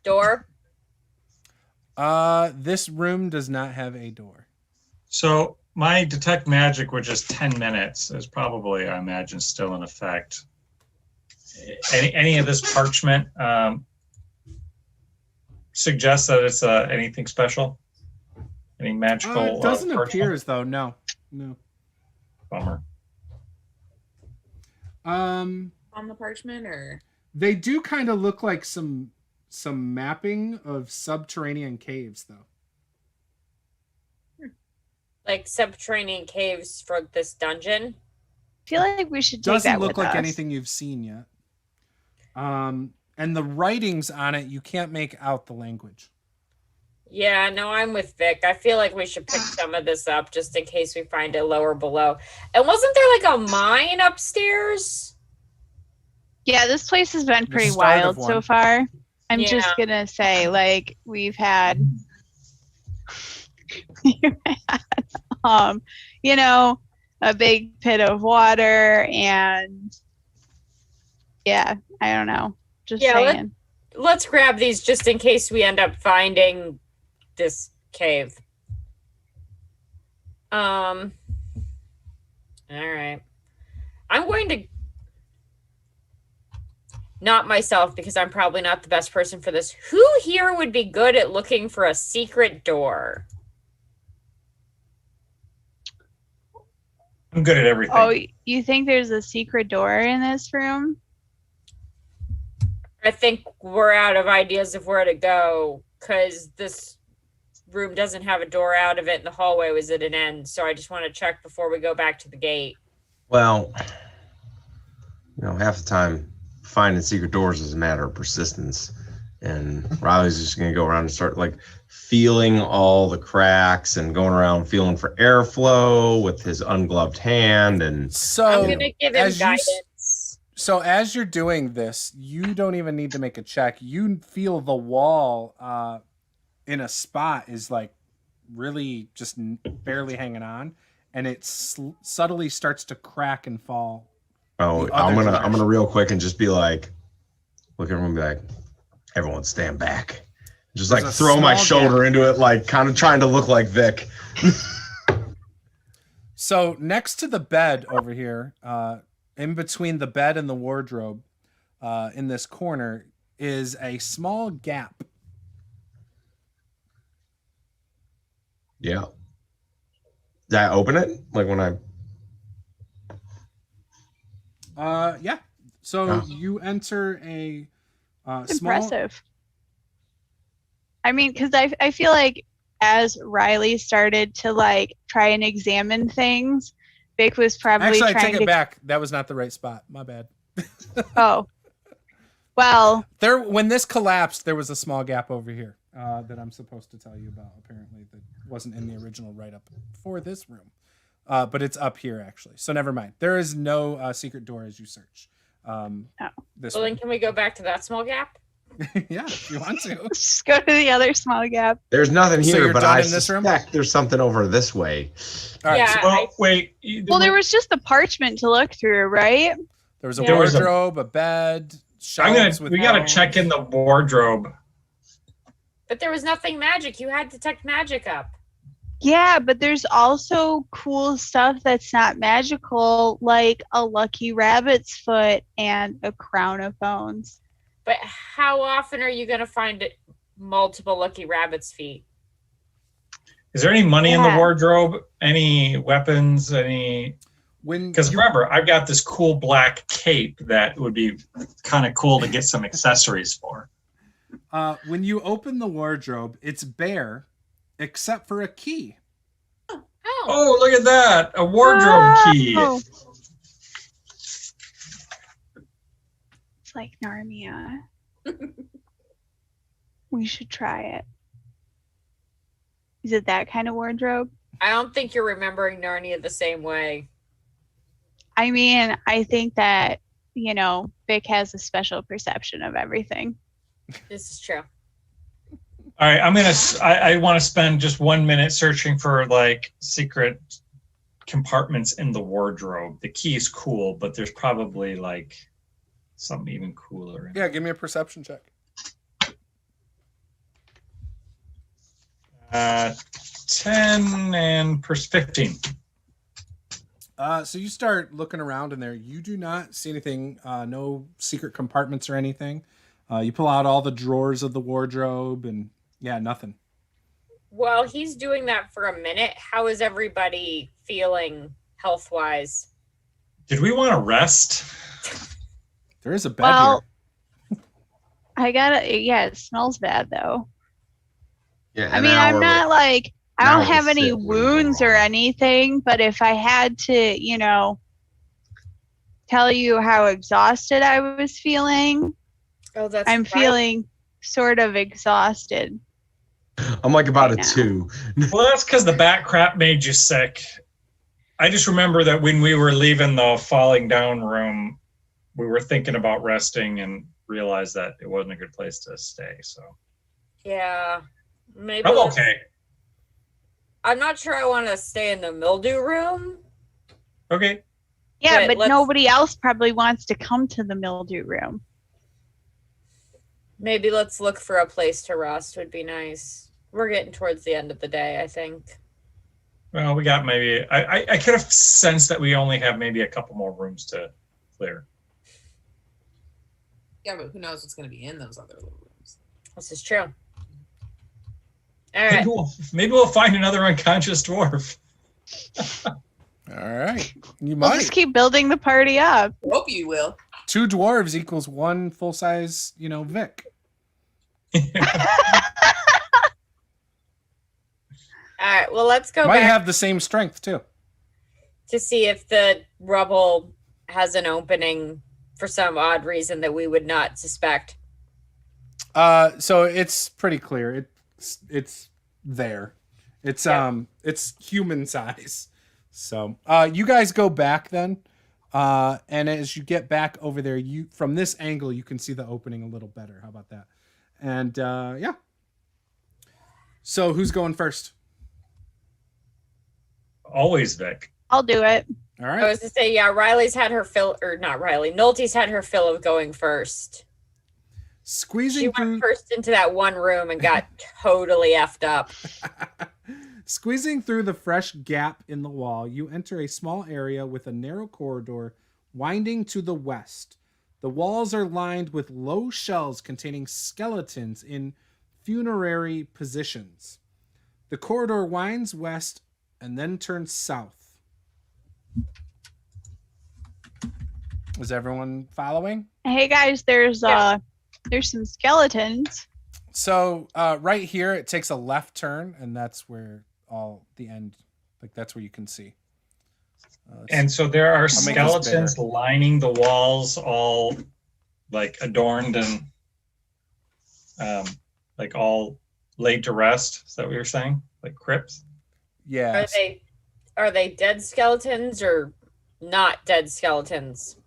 Door? This room does not have a door. So my detect magic, which is 10 minutes, is probably, I imagine, still in effect. Any of this parchment suggests that it's anything special? Any magical It doesn't parchment? appear as though, no. Bummer. On the parchment, or They do kind of look like some mapping of subterranean caves, though. Like subterranean caves for this dungeon? I feel like we should take Doesn't that look with like us. anything you've seen yet. And the writings on it, you can't make out the language. Yeah, no, I'm with Vic. I feel like we should pick some of this up just in case we find it lower below. And wasn't there like a mine upstairs? Yeah, this place has been The pretty start of wild so one. far. I'm Yeah. just gonna say, like, we've had a big pit of water, and yeah, I don't know. Just Yeah, saying. Let's grab these just in case we end up finding this cave. All right. I'm going to not myself because I'm probably not the best person for this. Who here would be good at looking for a secret door? I'm good at everything. Oh, you think there's a secret door in this room? I think we're out of ideas of where to go because this room doesn't have a door out of it and the hallway was at an end. So I just want to check before we go back to the gate. Well, half the time finding secret doors is a matter of persistence. And Riley's just going to go around and start like feeling all the cracks and going around feeling for airflow with his ungloved hand. And So I'm going to give him as you guidance. So as you're doing this, you don't even need to make a check. You feel the wall in a spot is like really just barely hanging on, and it subtly starts to crack and fall. oh, The other I'm direction. gonna real quick and just be like, look at everyone and be like, everyone stand back. Just There's like a throw my small shoulder gap. into it, like kind of trying to look like Vic. So next to the bed over here, in between the bed and the wardrobe, in this corner, is a small gap. Yeah. Did I open it? Like when I Yeah. So Oh. you enter a small. Impressive. I mean, because I feel like as Riley started to like try and examine things, Vic was probably Actually, I trying take to. it back. That was not the right spot. My bad. Oh, well, There, when this collapsed, there was a small gap over here that I'm supposed to tell you about. Apparently, that wasn't in the original write-up for this room, but it's up here actually. So never mind. There is no secret door as you search. This Well, then way. can we go back to that small gap? Yeah, if you want to. let's go to the other small gap. There's nothing So here, you're but done I in this room? suspect there's something over this way. All right. Yeah. So Well, wait. Well, there was just the parchment to look through, right? there was a There was a- wardrobe, a bed, shelves with. We gotta check in the wardrobe. But there was nothing magic. You had detect magic up. Yeah, but there's also cool stuff that's not magical, like a lucky rabbit's foot and a crown of bones. But how often are you going to find multiple lucky rabbit's feet? Is there any money in the Yeah. wardrobe? Any weapons? Any? When Because you- remember, I've got this cool black cape that would be kind of cool to get some accessories for. when you open the wardrobe, it's bare, except for a key. Oh, Oh, look at that! A wardrobe key. Oh. It's like Narnia. We should try it. Is it that kind of wardrobe? I don't think you're remembering Narnia the same way. I mean, I think that, Vic has a special perception of everything. This is true. All right, I want to spend just 1 minute searching for like secret compartments in the wardrobe. The key is cool, but there's probably like something even cooler. Yeah, give me a perception check. 10 and 15. So you start looking around in there. You do not see anything. No secret compartments or anything. You pull out all the drawers of the wardrobe, and yeah, nothing. While he's doing that for a minute, how is everybody feeling health-wise? Did we want to rest? There is a bed Well, here. it smells bad though. Yeah, I an mean, I'm hour- not like, I an don't hour have any sit wouldn't go wounds or wrong. anything, but if I had to, tell you how exhausted I was feeling, Oh, that's I'm right. feeling sort of exhausted. I'm like about a Right now. 2. Well, that's because the bat crap made you sick. I just remember that when we were leaving the falling down room, we were thinking about resting and realized that it wasn't a good place to stay. So Yeah. Maybe I'm let's- okay. I'm not sure I want to stay in the mildew room. Okay. Yeah, but let's- nobody else probably wants to come to the mildew room. Maybe let's look for a place to rest would be nice. We're getting towards the end of the day, I think. Well, we got maybe. I could have sensed that we only have maybe a couple more rooms to clear. Yeah, but who knows what's going to be in those other little rooms? This is true. All right. Maybe we'll find another unconscious dwarf. All right, you We'll might. just keep building the party up. Hope you will. 2 dwarves equals 1 full size, Vic. All right. Well, let's go Might back have the same strength too. to see if the rubble has an opening for some odd reason that we would not suspect. So it's pretty clear. It's there. It's Yeah. it's human size. So you guys go back then. And as you get back over there, you from this angle you can see the opening a little better. How about that? And yeah. So who's going first? Always Vic. I'll do it. All I right. was to say, yeah, Riley's had her fill, or not Riley, Nolte's had her fill of going first. She Squeezing through went first into that one room and got totally effed up. Squeezing through the fresh gap in the wall, you enter a small area with a narrow corridor winding to the west. The walls are lined with low shelves containing skeletons in funerary positions. The corridor winds west and then turns south. Is everyone following? Hey guys, there's some skeletons. So right here, it takes a left turn, and that's where all the end, like that's where you can see. And so there are make this skeletons bigger. lining the walls, all like adorned and like all laid to rest. Is that what you're saying? Like crypts? Yeah. Are they dead skeletons or not dead skeletons?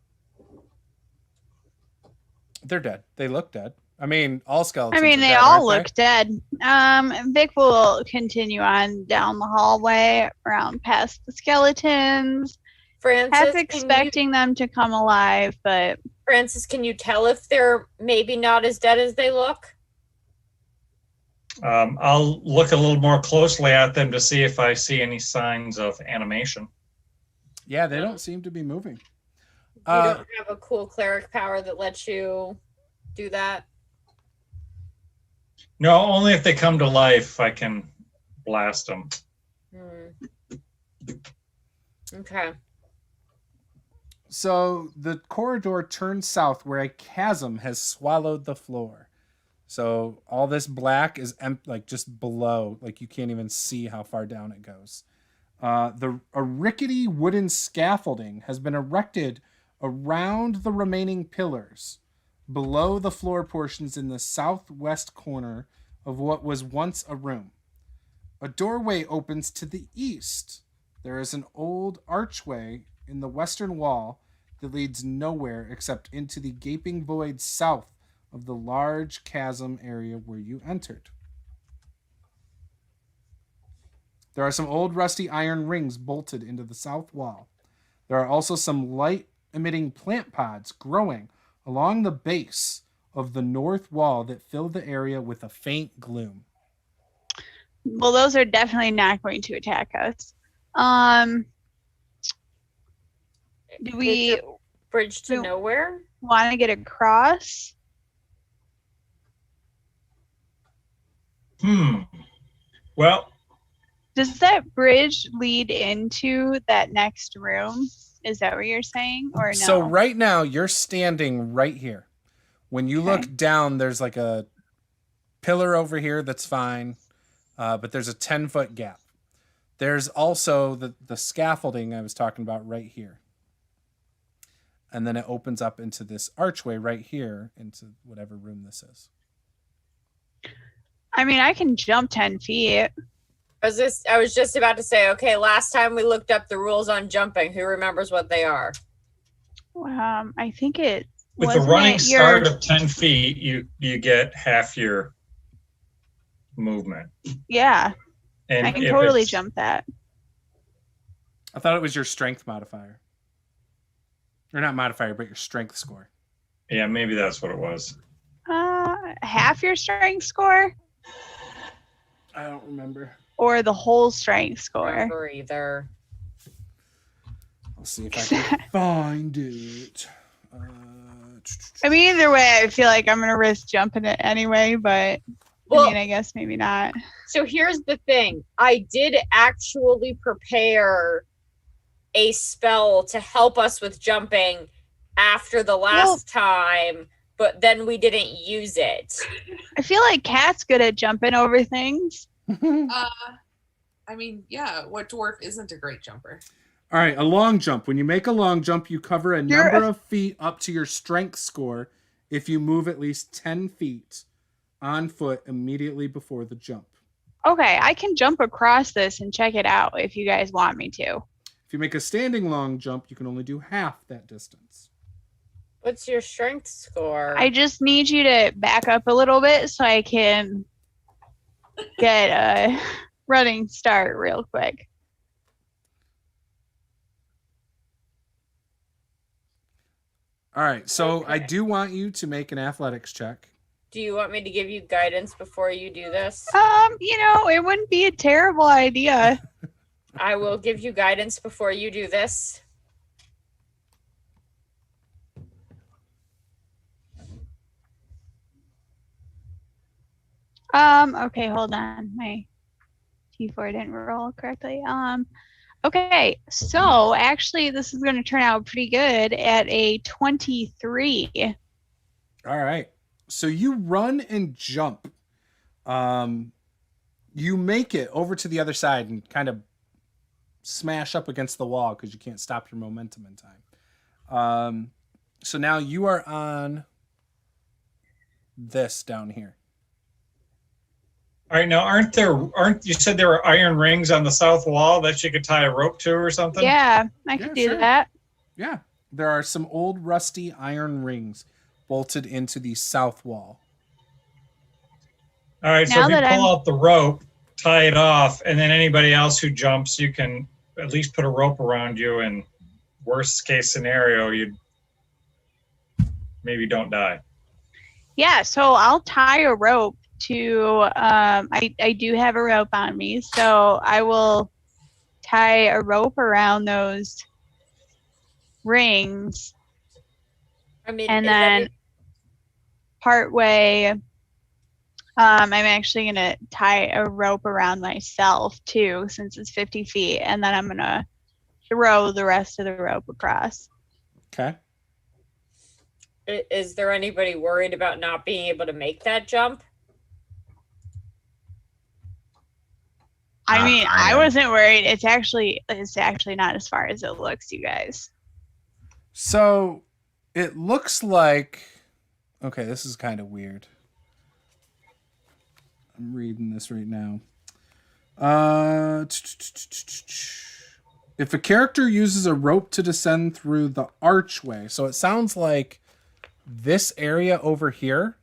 They're dead. They look dead. I mean, all skeletons. I mean, are they dead, all aren't look dead. Vic will continue on down the hallway around past the skeletons, Francis, half expecting them to come alive, but Francis, can you tell if they're maybe not as dead as they look? I'll look a little more closely at them to see if I see any signs of animation. Yeah, they don't seem to be moving. You don't have a cool cleric power that lets you do that? No, only if they come to life I can blast them. Okay. So the corridor turns south where a chasm has swallowed the floor. So all this black is like just below, like you can't even see how far down it goes. A rickety wooden scaffolding has been erected around the remaining pillars below the floor portions in the southwest corner of what was once a room. A doorway opens to the east. There is an old archway in the western wall that leads nowhere except into the gaping void south of the large chasm area where you entered. There are some old rusty iron rings bolted into the south wall. There are also some light-emitting plant pods growing along the base of the north wall that fill the area with a faint gloom. well, those are definitely not going to attack us. Do we Bridge to No. nowhere? want to get across? Well, Does that bridge lead into that next room? Is that what you're saying, or no? So right now, you're standing right here. When you Okay. look down, there's like a pillar over here that's fine, but there's a 10-foot gap. There's also the scaffolding I was talking about right here. And then it opens up into this archway right here into whatever room this is. I mean, I can jump 10 feet. I was just about to say, okay, last time we looked up the rules on jumping. Who remembers what they are? I think it with the wasn't running it start of 10 feet, you get half your movement. Yeah, And I can if totally it's- jump that. I thought it was your strength modifier. Or not modifier, but your strength score. Yeah, maybe that's what it was. Half your strength score I don't remember. or the whole strength score? Remember either. I'll see if I can find it. I mean, either way, I feel like I'm gonna risk jumping it anyway, but Well, I mean, I guess maybe not. so here's the thing. I did actually prepare a spell to help us with jumping after the last time, but then we didn't use it. I feel like Kat's good at jumping over things. I mean, yeah, what dwarf isn't a great jumper? All right, a long jump. When you make a long jump, you cover a number of feet up to your strength score if you move at least 10 feet on foot immediately before the jump. Okay, I can jump across this and check it out if you guys want me to. If you make a standing long jump, you can only do half that distance. What's your strength score? I just need you to back up a little bit so I can get a running start real quick. All right, so I Okay. do want you to make an athletics check. Do you want me to give you guidance before you do this? It wouldn't be a terrible idea. I will give you guidance before you do this. Okay, hold on. My T4 didn't roll correctly. Okay, so actually, this is going to turn out pretty good at a 23. All right. So you run and jump. You make it over to the other side and kind of smash up against the wall because you can't stop your momentum in time. So now you are on this down here. All right, now aren't you said there were iron rings on the south wall that you could tie a rope to or something? Yeah, I could do sure. that. Yeah. There are some old rusty iron rings bolted into the south wall. All right, so if you pull out the rope, tie it off, and then anybody else who jumps, you can at least put a rope around you, and worst case scenario, you maybe don't die. Yeah, so I'll tie a rope to, I do have a rope on me, so I will tie a rope around those rings. I mean, and then partway, I'm actually going to tie a rope around myself too, since it's 50 feet, and then I'm going to throw the rest of the rope across. Okay. Is there anybody worried about not being able to make that jump? I mean, I wasn't worried. It's actually not as far as it looks, you guys. So it looks like, okay, this is kind of weird. I'm reading this right now. If a character uses a rope to descend through the archway, so it sounds like this area over here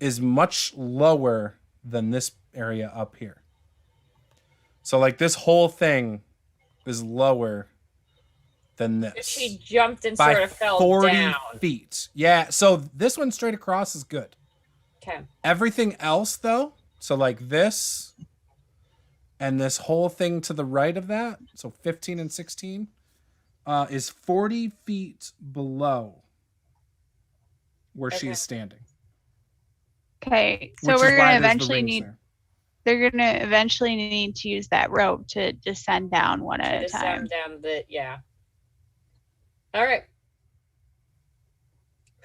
is much lower than this area up here. So like this whole thing is lower than this. She jumped and by sort of fell 40 down. feet. Yeah, so this one straight across is good. Okay. Everything else though, so like this and this whole thing to the right of that, so 15 and 16, is 40 feet below where she is standing. Okay, so Which is we're why going to there's the eventually rings need... there. They're going to eventually need to use that rope to descend down one at a time. Descend down the, yeah. All right.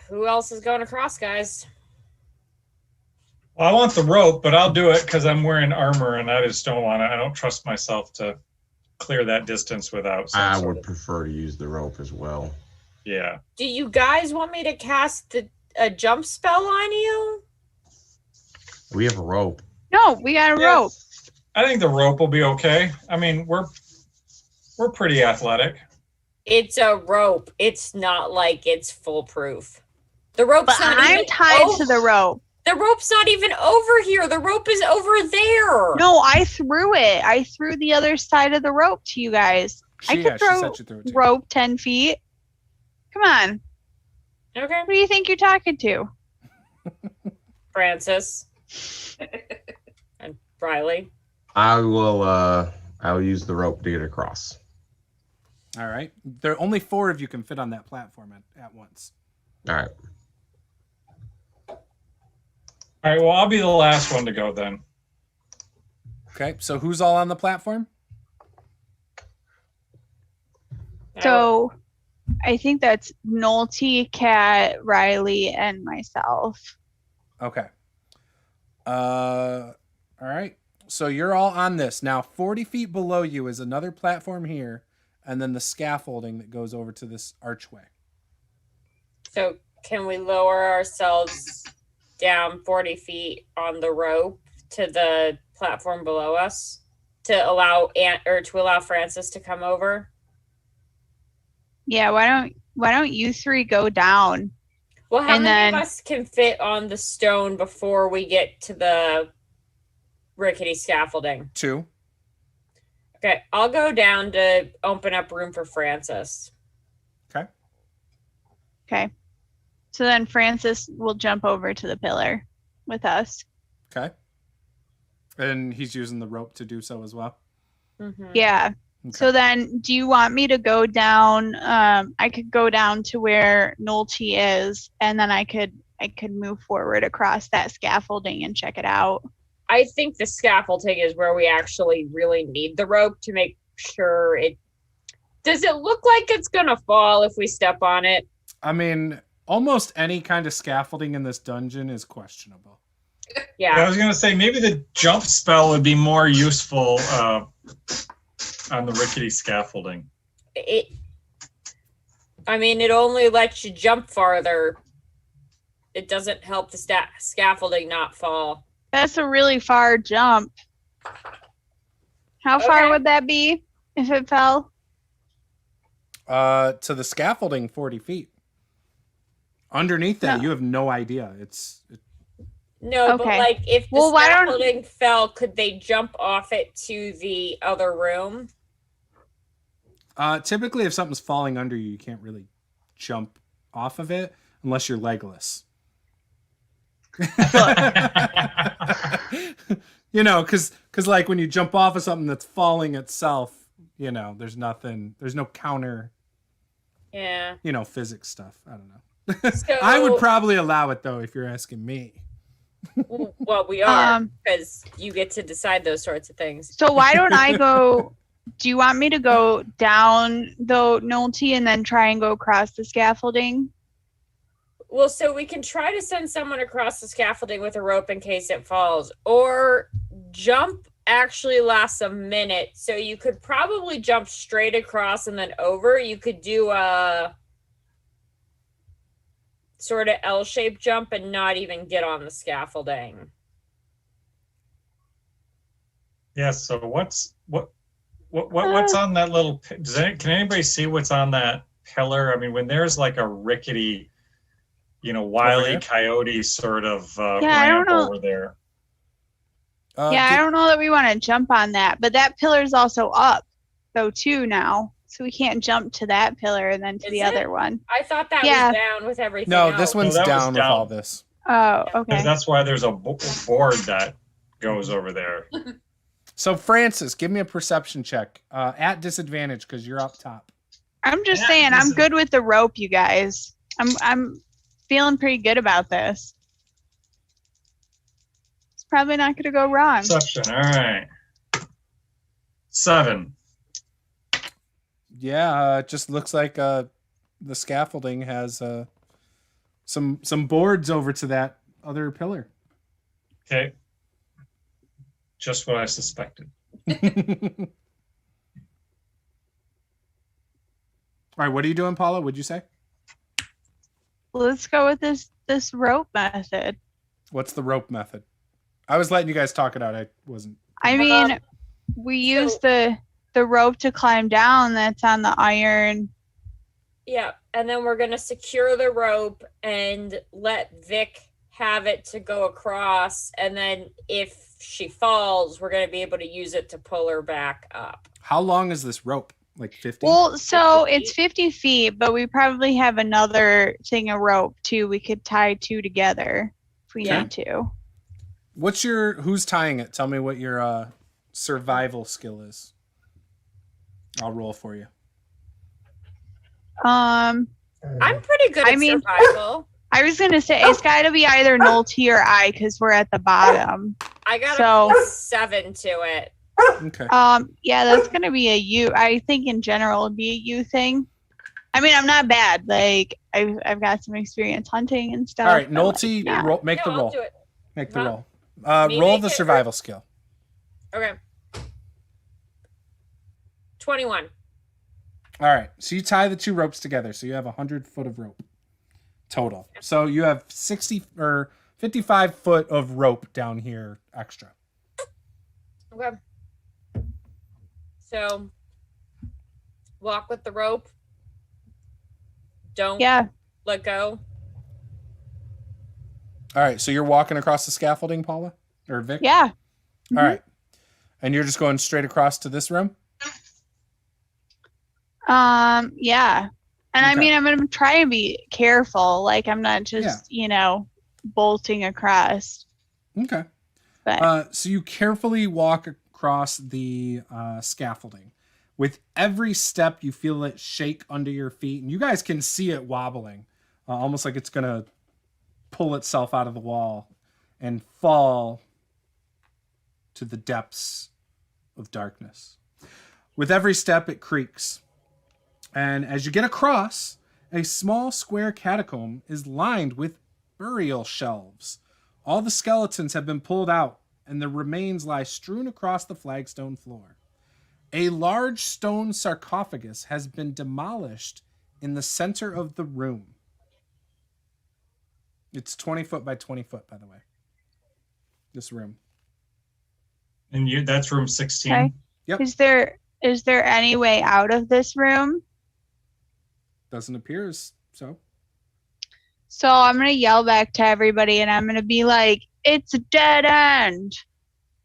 Who else is going across, guys? Well, I want the rope, but I'll do it because I'm wearing armor and I just don't want to. I don't trust myself to clear that distance without. I would prefer to use the rope as well. Yeah. Do you guys want me to cast a jump spell on you? We have a rope. No, we got a rope. I think the rope will be okay. I mean, we're pretty athletic. It's a rope. It's not like it's foolproof. The rope's But not I'm even tied to the rope. The rope's not even over here. The rope is over there. No, I threw it. I threw the other side of the rope to you guys. I could throw rope 10 feet. Come on. Okay. Who do you think you're talking to? Francis. And Riley. I'll use the rope to get across. All right. There are only 4 of you can fit on that platform at once. All right. All right, well, I'll be the last one to go then. Okay, so who's all on the platform? So I think that's Nolte, Kat, Riley, and myself. Okay. All right. So you're all on this. Now 40 feet below you is another platform here, and then the scaffolding that goes over to this archway. So can we lower ourselves down 40 feet on the rope to the platform below us to allow Francis to come over? Yeah, why don't you 3 go down? Well, how many of us can fit on the stone before we get to the rickety scaffolding? 2. Okay, I'll go down to open up room for Francis. Okay. Okay. So then Francis will jump over to the pillar with us. Okay. And he's using the rope to do so as well? Mm-hmm. Yeah. Okay. So then do you want me to go down? I could go down to where Nolte is, and then I could move forward across that scaffolding and check it out. I think the scaffolding is where we actually really need the rope to make sure it Does it look like it's gonna fall if we step on it? I mean, almost any kind of scaffolding in this dungeon is questionable. Yeah, I was gonna say maybe the jump spell would be more useful on the rickety scaffolding. I mean, it only lets you jump farther. It doesn't help the scaffolding not fall. That's a really far jump. How far Okay. would that be if it fell? To the scaffolding, 40 feet. Underneath that, No. you have no idea. No, but Okay. like if the Well, why don't- scaffolding fell, could they jump off it to the other room? Typically, if something's falling under you, you can't really jump off of it unless you're legless. You know, because like when you jump off of something that's falling itself, you know, there's no counter, Yeah. you know, physics stuff. I don't know. So, I would probably allow it though, if you're asking me. well, we are Um, because you get to decide those sorts of things. So why don't I go? Do you want me to go down the Nolte and then try and go across the scaffolding? Well, so we can try to send someone across the scaffolding with a rope in case it falls, or jump actually lasts a minute. So you could probably jump straight across and then over. You could do a sort of L-shaped jump and not even get on the scaffolding. Yeah. So what's on that little? Can anybody see what's on that pillar? I mean, when there's like a rickety, you know, Wile E. Coyote sort of I ramp don't know. over there. Yeah, I don't know that we want to jump on that, but that pillar's also up though too now, so we can't jump to that pillar and then to Is the it? other one. I thought that Yeah. was down with everything No, else. this one's that was down with down. all this. Oh, okay. That's why there's a board that goes over there. So Francis, give me a perception check at disadvantage because you're up top. I'm just Yeah, saying, this I'm is- good with the rope, you guys. I'm feeling pretty good about this. It's probably not going to go wrong. Perception. All right. 7. Yeah, it just looks like the scaffolding has some boards over to that other pillar. Okay. Just what I suspected. All right, what are you doing, Paula? What'd you say? Let's go with this rope method. What's the rope method? I was letting you guys talk it out. I wasn't. I mean, we use the rope to climb down that's on the iron. Yeah, and then we're gonna secure the rope and let Vic have it to go across, and then if she falls, we're gonna be able to use it to pull her back up. How long is this rope? Like 50? Well, so 50 it's 50 feet, but we probably have another thing of rope too. We could tie two together if we Yeah. need to. Who's tying it? Tell me what your survival skill is. I'll roll for you. Um, I'm pretty good I at mean- survival. I was gonna say it's got to be either Nolte or I because we're at the bottom. I got So- a 7 to it. Okay. Yeah, that's gonna be a U. I think in general it'd be a U thing. I mean, I'm not bad. Like I've got some experience hunting and stuff. All right, but, like, Nolte, yeah. make the No, roll. I'll do it. Make the Huh? roll. Me Roll make the it, or- survival skill. Okay. 21. All right, so you tie the two ropes together, so you have 100 foot of rope total. So you have 60 or 55 foot of rope down here extra. Okay. So walk with the rope. Don't Yeah, let go. All right, so you're walking across the scaffolding, Paula or Vic. yeah. All right, and you're just going straight across to this room. Yeah. And I Okay. mean, I'm gonna try and be careful. Like I'm not just, bolting across. Okay. But So you carefully walk across the scaffolding. With every step, you feel it shake under your feet, and you guys can see it wobbling, almost like it's gonna pull itself out of the wall and fall to the depths of darkness. With every step, it creaks. And as you get across, a small square catacomb is lined with burial shelves. All the skeletons have been pulled out, and the remains lie strewn across the flagstone floor. A large stone sarcophagus has been demolished in the center of the room. It's 20 foot by 20 foot, by the way. This room. And that's room 16. Okay. Yep. Is there any way out of this room? Doesn't appear as so. So I'm gonna yell back to everybody, and I'm gonna be like, "It's a dead end.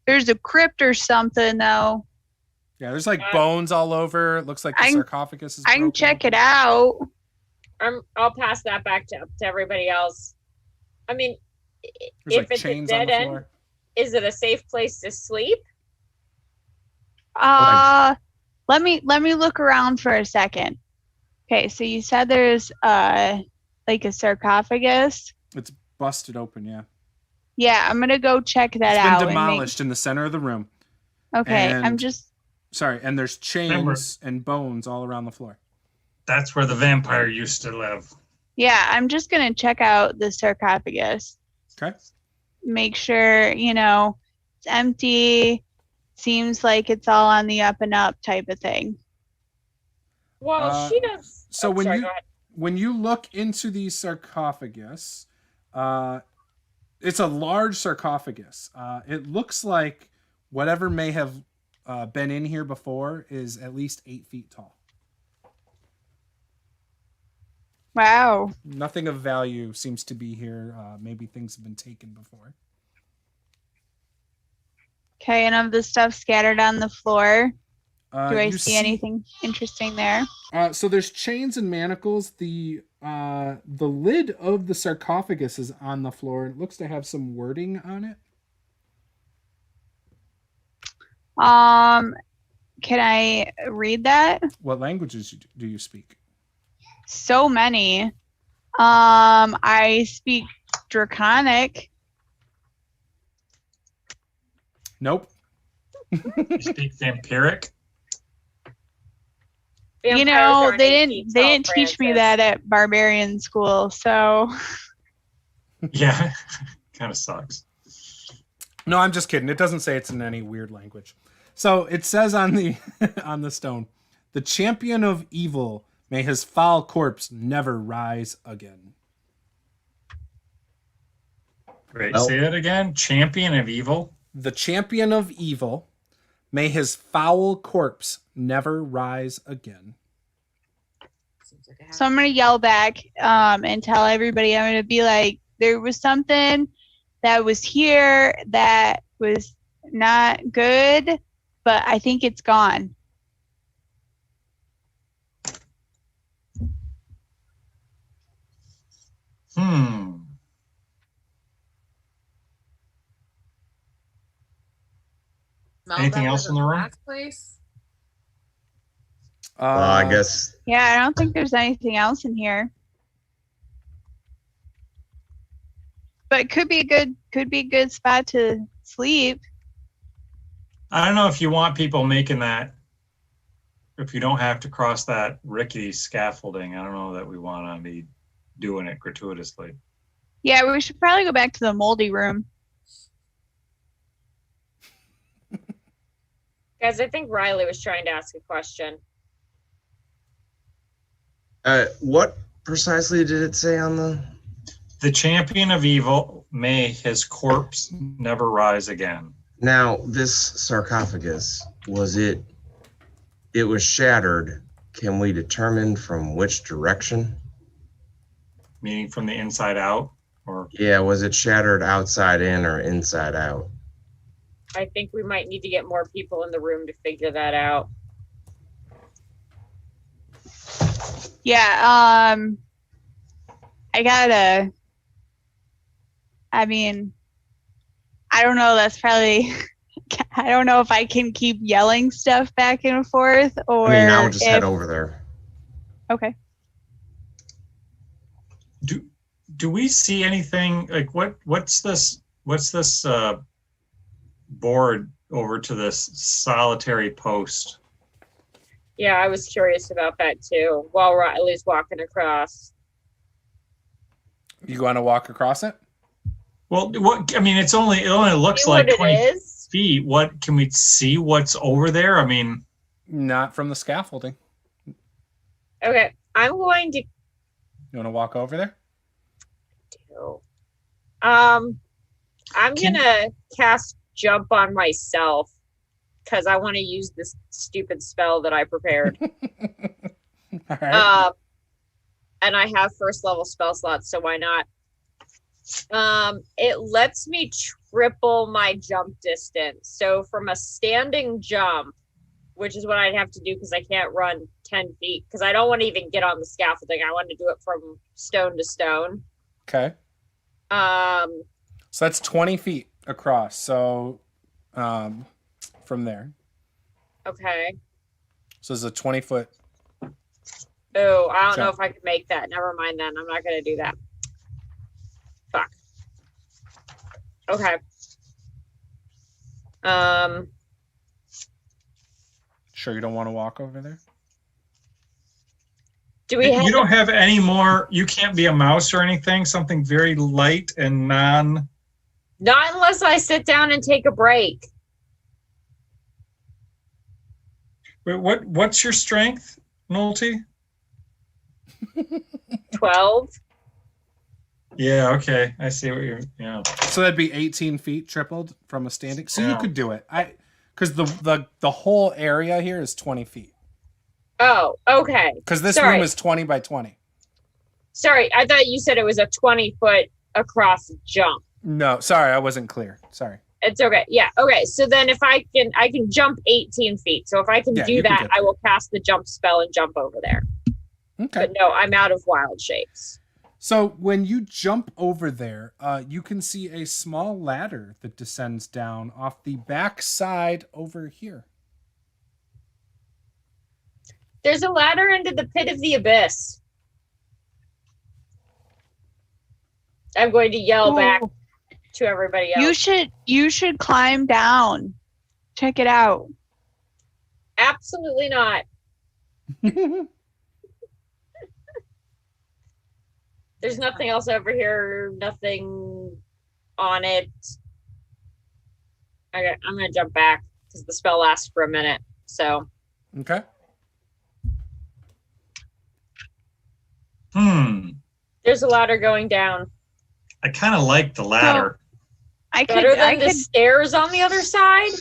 There's a crypt or something, though. Yeah, there's like bones all over. It looks like the sarcophagus is I can broken check open. it out." I'll pass that back to everybody else. I mean, There's if like it's a chains on dead the end, floor. is it a safe place to sleep? Let me look around for a second. Okay, so you said there's like a sarcophagus. It's busted open, yeah. Yeah, I'm gonna go check that It's out. been demolished in the center of the room. Okay, and- I'm just. Sorry, and there's chains and bones all around the floor. That's where the vampire used to live. Yeah, I'm just gonna check out the sarcophagus. Okay. Make sure, it's empty. Seems like it's all on the up and up type of thing. Well, she does. So oh, when sorry, you go ahead. when you look into the sarcophagus, it's a large sarcophagus. It looks like whatever may have been in here before is at least 8 feet tall. Wow. Nothing of value seems to be here. Maybe things have been taken before. Okay, and of the stuff scattered on the floor, do I you see anything interesting there? So there's chains and manacles. The lid of the sarcophagus is on the floor. It looks to have some wording on it. Can I read that? What languages do you speak? So many. I speak Draconic. Nope. You speak vampiric. You Vampires know, aren't they 8 didn't feet they tall, didn't teach me Francis. that at barbarian school, so Yeah, kind of sucks. No, I'm just kidding. It doesn't say it's in any weird language. So it says on the on the stone, "The champion of evil, may his foul corpse never rise again." Wait, Well- say that again. Champion of evil. The champion of evil, may his foul corpse never rise again. Seems like a so I'm gonna yell back and tell everybody. I'm gonna be like, there was something that was here that was not good, but I think it's gone. Smell Anything that else as in a the room? black place? Well, I guess Yeah, I don't think there's anything else in here. But could be a good spot to sleep. I don't know if you want people making that. If you don't have to cross that rickety scaffolding, I don't know that we want to be doing it gratuitously. Yeah, we should probably go back to the moldy room. Guys, I think Riley was trying to ask a question. what precisely did it say on the? The champion of evil, may his corpse never rise again. Now, this sarcophagus, it was shattered. Can we determine from which direction? Meaning from the inside out, or Yeah, was it shattered outside in or inside out? I think we might need to get more people in the room to figure that out. Yeah, I don't know, that's probably I don't know if I can keep yelling stuff back and forth or I would just head if- over there. Okay. do we see anything like what's this board over to this solitary post? Yeah, I was curious about that too. While Riley's walking across. You want to walk across it? Well, what? I mean, it only looks See like what 20 it is? feet. What can we see? What's over there? I mean, Not from the scaffolding. Okay, I'm going to You want to walk over there? do. I'm gonna cast jump on myself because I want to use this stupid spell that I prepared. All right. And I have first level spell slots, so why not? It lets me triple my jump distance. So from a standing jump, which is what I'd have to do because I can't run 10 feet because I don't want to even get on the scaffolding. I want to do it from stone to stone. Okay. So that's 20 feet across. So from there. Okay. So it's a 20-foot. Oh, I don't know Jump. if I can make that. Never mind then. I'm not going to do that. Fuck. Okay. Sure you don't want to walk over there? Do we have you don't have any more. You can't be a mouse or anything. Something very light and non. Not unless I sit down and take a break. Wait, what's your strength, Nolte? 12. Yeah. Okay. I see what you're. Yeah. So that'd be 18 feet tripled from a standing. So you Yeah. could do it. Because the whole area here is 20 feet. Oh, okay. Because this Sorry. room is 20 by 20. Sorry, I thought you said it was a 20-foot across jump. No, sorry, I wasn't clear. Sorry. It's okay. Yeah. Okay. So then if I can jump 18 feet. So if I can Yeah, do you can that, get I there. will cast the jump spell and jump over there. Okay. But no, I'm out of wild shapes. So when you jump over there, you can see a small ladder that descends down off the back side over here. There's a ladder into the pit of the abyss. I'm going to yell back Ooh. to everybody else. You should climb down. Check it out. Absolutely not. There's nothing else over here. Nothing on it. Okay, I'm gonna jump back because the spell lasts for a minute. So Okay. there's a ladder going down. I kind of like the ladder. Better than the stairs on the other side.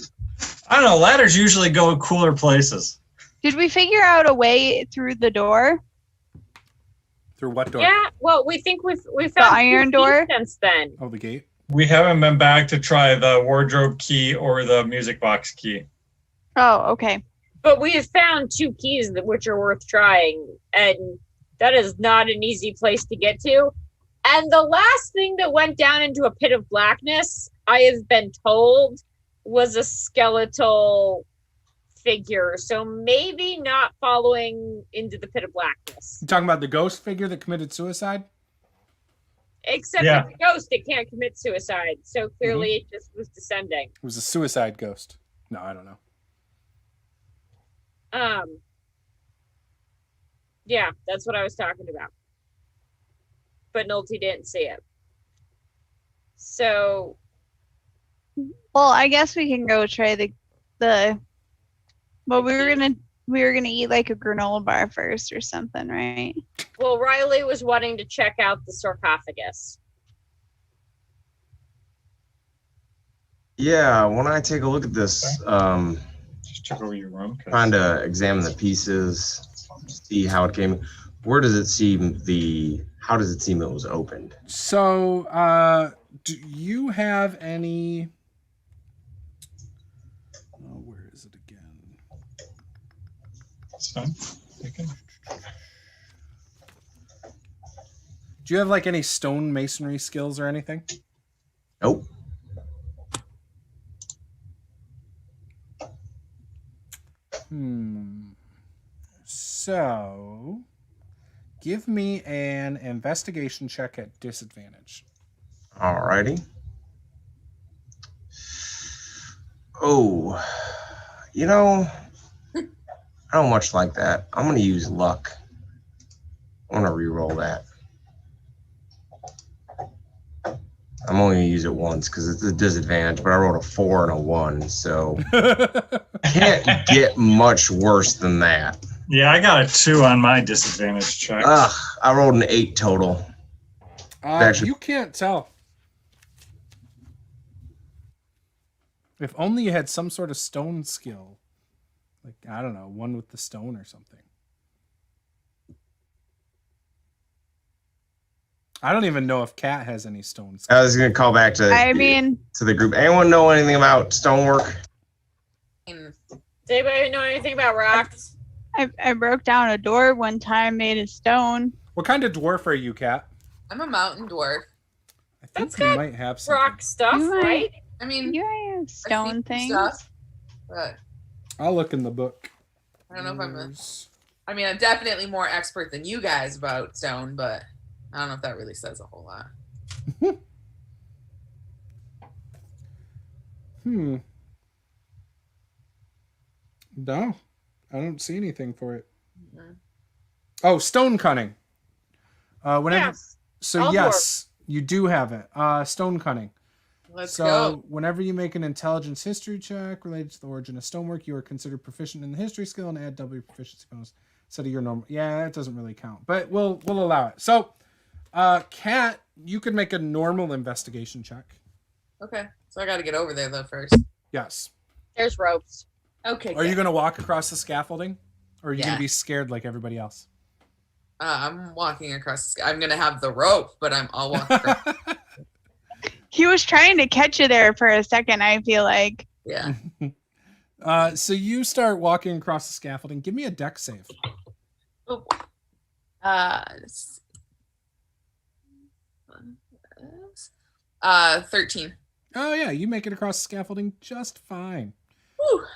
I don't know. Ladders usually go cooler places. Did we figure out a way through the door? Through what door? Yeah. Well, we think we found iron 2 keys door? since then. Oh, the gate. We haven't been back to try the wardrobe key or the music box key. Oh, okay. But we have found 2 keys which are worth trying, and that is not an easy place to get to. And the last thing that went down into a pit of blackness, I have been told, was a skeletal figure. So maybe not following into the pit of blackness. You talking about the ghost figure that committed suicide? Except Yeah. it's a ghost, it can't commit suicide. So clearly it just was descending. It was a suicide ghost. No, I don't know. Yeah, that's what I was talking about. But Nolte didn't see it. So Well, I guess we can go try the well, we were gonna eat like a granola bar first or something, right? well, Riley was wanting to check out the sarcophagus. Yeah, when I take a look at this, Just check over your room. 'cause- trying to examine the pieces, see how it came. Where does it seem how does it seem it was opened? So, do you have any? Oh, where is it again? It's fine. You can- Do you have like any stone masonry skills or anything? Nope. So, give me an investigation check at disadvantage. Alrighty. Oh, I don't much like that. I'm going to use luck. I'm going to re-roll that. I'm only going to use it once because it's a disadvantage, but I rolled a 4 and a 1, so can't get much worse than that. Yeah, I got a 2 on my disadvantage check. Ugh, I rolled an 8 total. Actually- You can't tell. If only you had some sort of stone skill. Like, I don't know, one with the stone or something. I don't even know if Kat has any stone skill. I was going to call back to the group. Anyone know anything about stonework? Does anybody know anything about rocks? I broke down a door one time made of stone. What kind of dwarf are you, Kat? I'm a mountain dwarf. I think That's you got might have some. Rock stuff, You might- right? I mean, You have I stone think things. stuff, but I'll look in the book. I don't know if I'm I'm definitely more expert than you guys about stone, but I don't know if that really says a whole lot. No, I don't see anything for it. Mhm. Oh, stone cunning. Whenever, Yes. so I'll yes, you do have it. Stone cunning. Let's So go. whenever you make an intelligence history check related to the origin of stonework, you are considered proficient in the history skill and add double your proficiency bonus instead of your normal. Yeah, it doesn't really count, but we'll allow it. So, Kat, you could make a normal investigation check. Okay, so I got to get over there though first. Yes. There's ropes. Okay. Are you going to walk across the scaffolding, or are you going Yeah. to be scared like everybody else? I'm walking across the sky. I'm gonna have the rope, but I'll walk across. He was trying to catch you there for a second, I feel like. Yeah. So you start walking across the scaffolding. Give me a dex save. Oh. Let's see. 13. Oh yeah, you make it across the scaffolding just fine. Whew.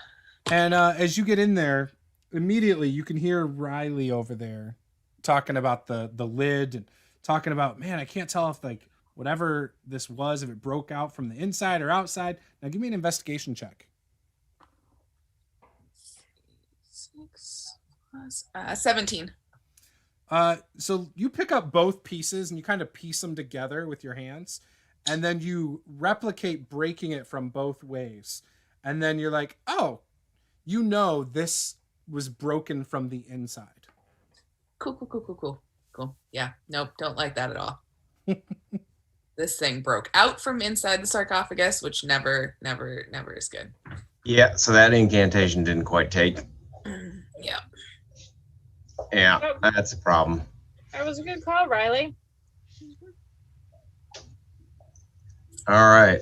And as you get in there, immediately you can hear Riley over there talking about the lid and talking about, man, I can't tell if like whatever this was, if it broke out from the inside or outside. Now give me an investigation check. 6 plus 17. So you pick up both pieces and you kind of piece them together with your hands, and then you replicate breaking it from both ways. And then you're like, oh, you know this was broken from the inside. Cool. Yeah. Nope. Don't like that at all. This thing broke out from inside the sarcophagus, which never is good. Yeah, so that incantation didn't quite take. Yeah. Yeah, that's a problem. That was a good call, Riley. All right.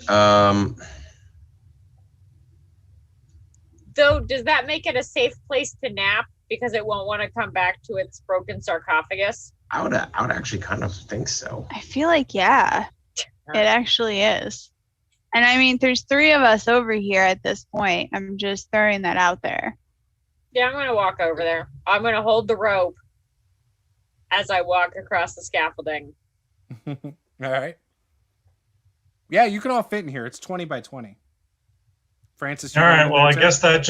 Though, does that make it a safe place to nap because it won't want to come back to its broken sarcophagus? I would actually kind of think so. I feel like, yeah, it actually is. And I mean, there's 3 of us over here at this point. I'm just throwing that out there. Yeah, I'm going to walk over there. I'm going to hold the rope as I walk across the scaffolding. All right. Yeah, you can all fit in here. It's 20 by 20. Francis. All right. Well, I guess that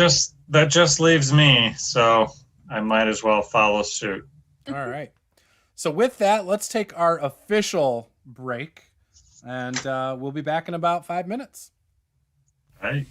just leaves me, so I might as well follow suit. All right. So with that, let's take our official break, and we'll be back in about 5 minutes. All right.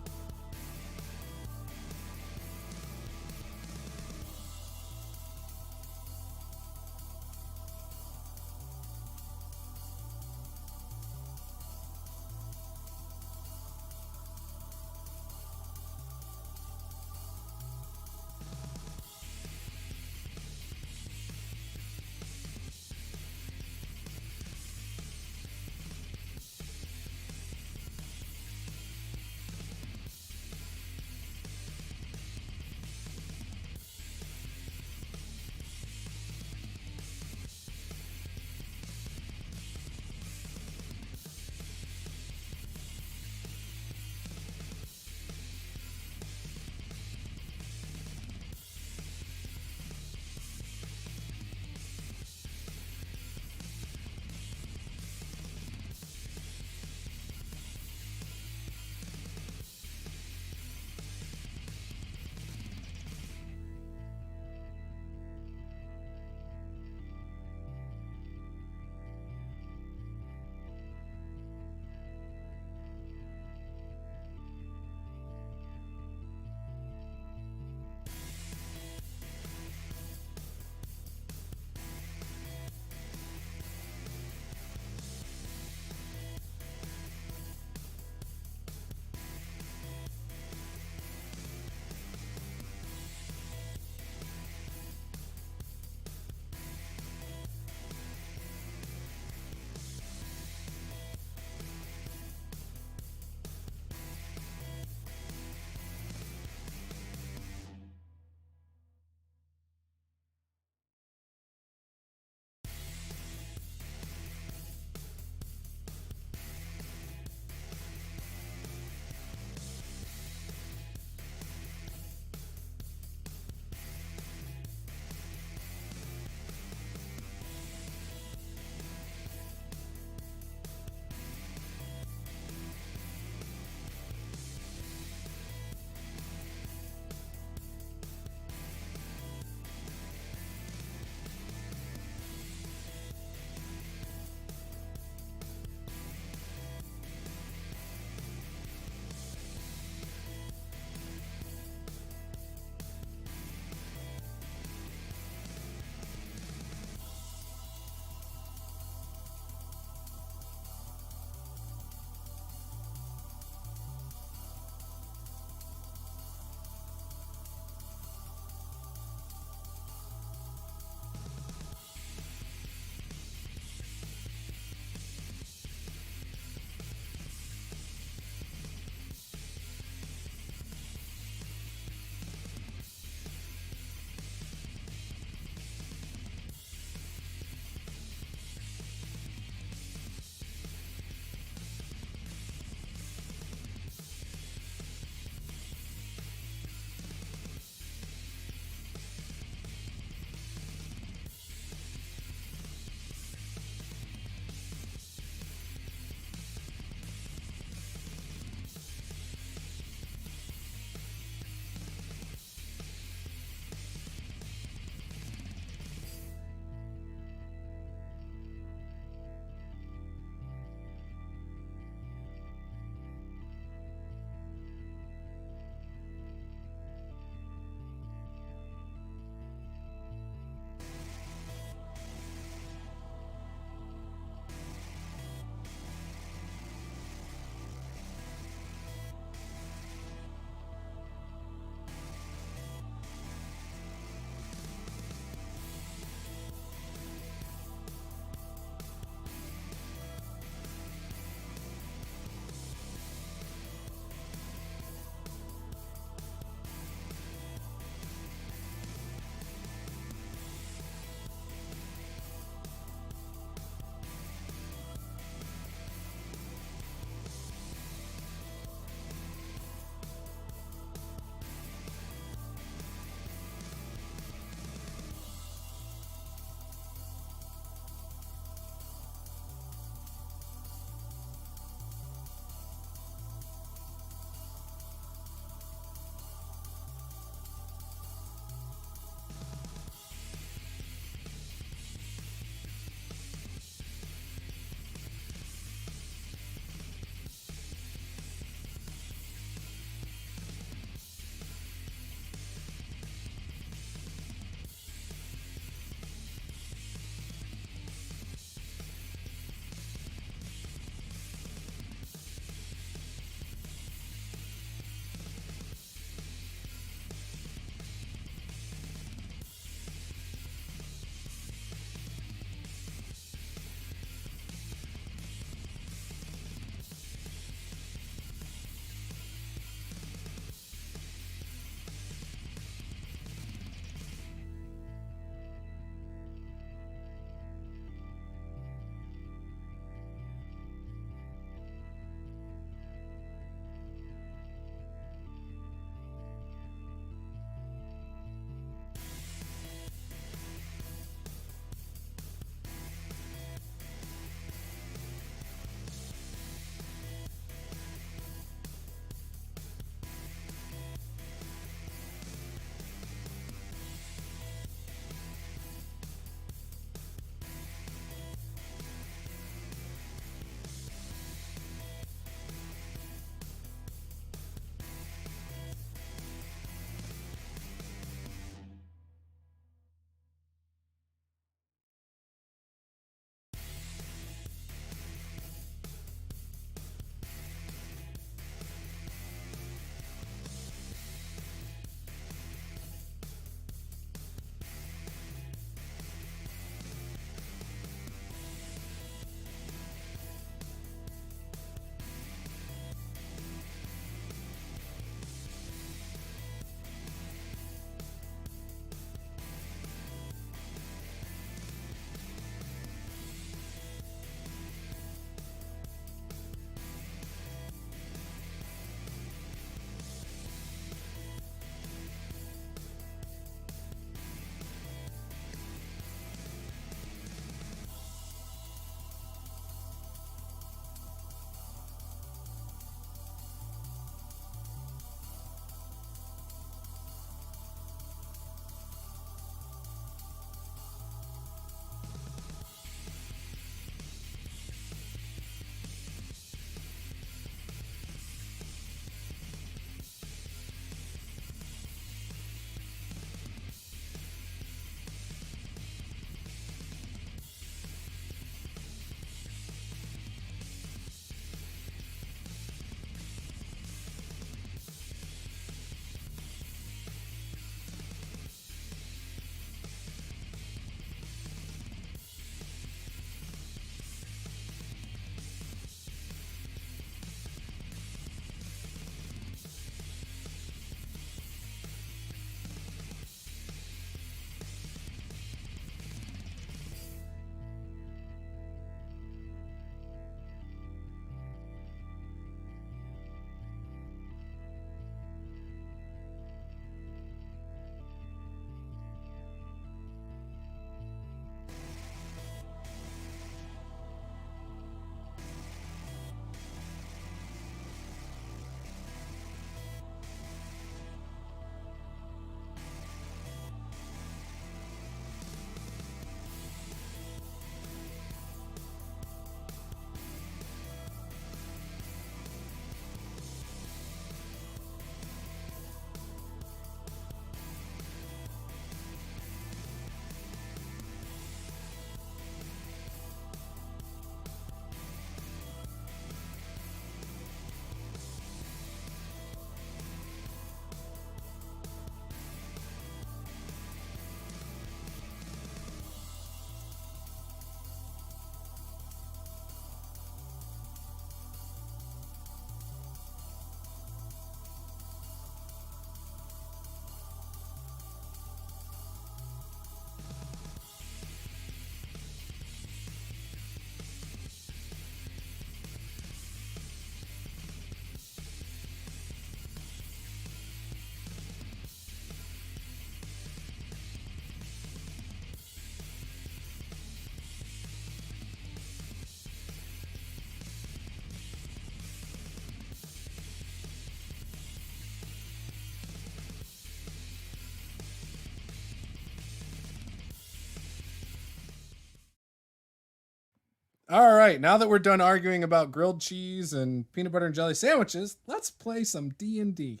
All right, now that we're done arguing about grilled cheese and peanut butter and jelly sandwiches, let's play some D&D.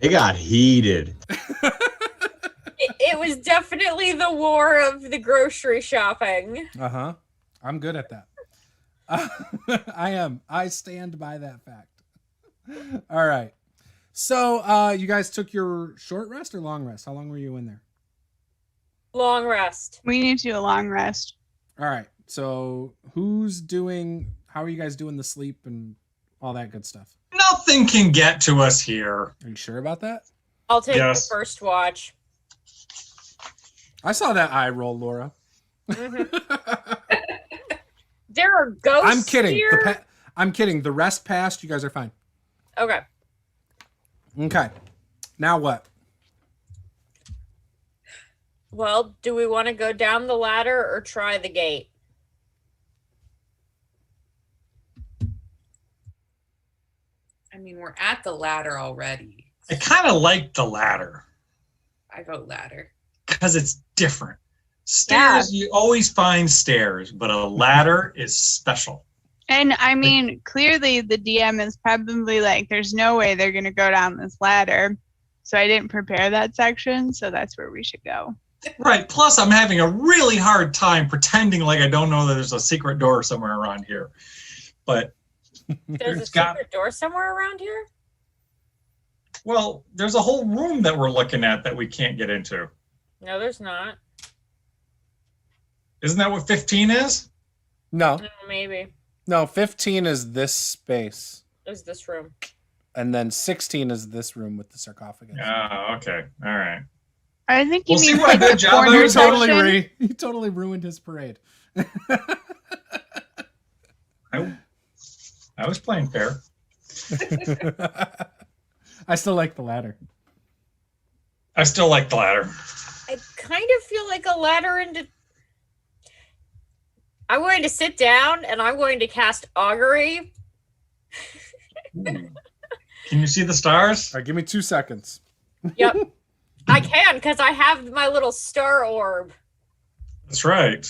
It got heated. It was definitely the war of the grocery shopping. Uh-huh. I'm good at that. I am. I stand by that fact. All right. So, you guys took your short rest or long rest? How long were you in there? Long rest. We need to do a long rest. All right. So, how are you guys doing the sleep and all that good stuff? Nothing can get to us here. Are you sure about that? I'll take Yes. the first watch. I saw that eye roll, Laura. There are ghosts I'm kidding. here? I'm kidding. The rest passed. You guys are fine. Okay. Okay. Now what? Well, do we want to go down the ladder or try the gate? I mean, we're at the ladder already. I kind of like the ladder I vote ladder. because it's different. Stairs, you always find stairs, but a ladder is special. And I mean, clearly the DM is probably like, there's no way they're going to go down this ladder. So I didn't prepare that section. So that's where we should go. Right. Plus, I'm having a really hard time pretending like I don't know that there's a secret door somewhere around here. But There's a It's got- secret door somewhere around here? well, there's a whole room that we're looking at that we can't get into. No, there's not. Isn't that what 15 is? No. No, maybe. No, 15 is this space. Is this room? And then 16 is this room with the sarcophagus. Oh, okay. All right. I think you We'll see mean what a like good the job I corner was section. He totally ruined his parade. I was playing fair. I still like the ladder. I still like the ladder. I kind of feel like a ladder into. I'm going to sit down and I'm going to cast augury. Can you see the stars? All right, give me 2 seconds. Yep. I can because I have my little star orb. That's right.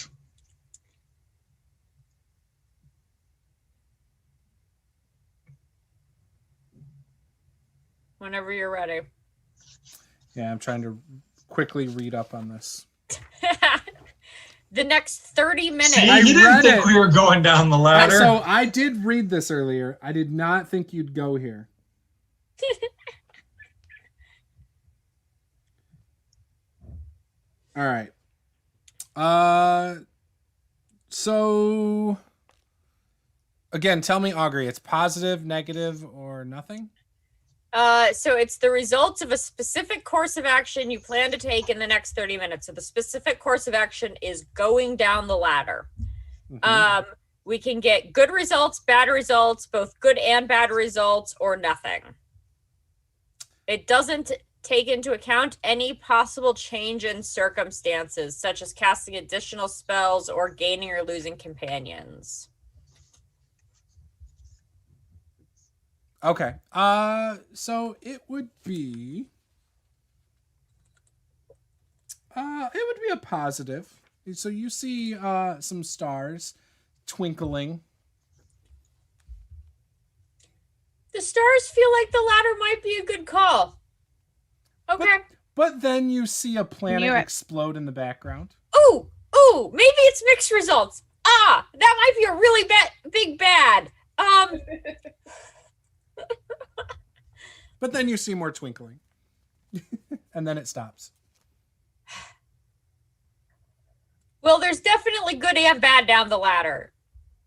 Whenever you're ready. Yeah, I'm trying to quickly read up on this. The next 30 minutes. See, I you didn't read think it. we were going down the ladder. So I did read this earlier. I did not think you'd go here. All right. So again, tell me augury. It's positive, negative, or nothing? So it's the results of a specific course of action you plan to take in the next 30 minutes. So the specific course of action is going down the ladder. Mhm. We can get good results, bad results, both good and bad results, or nothing. It doesn't take into account any possible change in circumstances, such as casting additional spells or gaining or losing companions. Okay. So it would be a positive. So you see some stars twinkling. The stars feel like the ladder might be a good call. Okay. But then you see a planet Knew it. explode in the background. Ooh, maybe it's mixed results. That might be a really big bad. But then you see more twinkling. And then it stops. Well, there's definitely good and bad down the ladder,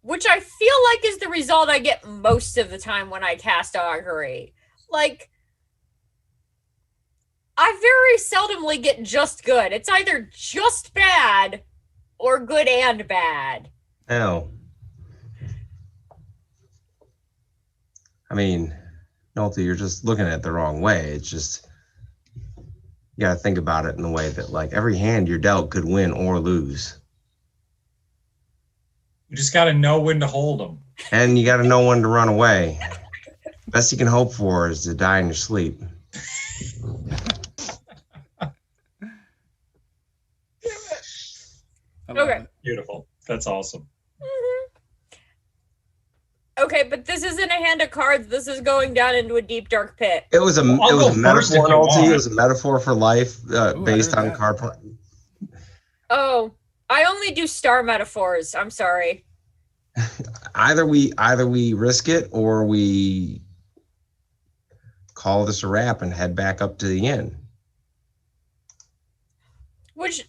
which I feel like is the result I get most of the time when I cast augury. Like, I very seldomly get just good. It's either just bad or good and bad. No. I mean, Nolte, you're just looking at it the wrong way. It's just, you gotta think about it in the way that, like, every hand you're dealt could win or lose. You just got to know when to hold them. And you gotta know when to run away. Best you can hope for is to die in your sleep. I love Okay. it. Beautiful. That's awesome. Mhm. Okay, but this isn't a hand of cards. This is going down into a deep, dark pit. It was a I'll go first metaphor, if you Nolte. want. It was a metaphor for life based heard on that. card. Oh, I only do star metaphors. I'm sorry. Either we risk it or we call this a wrap and head back up to the inn. Which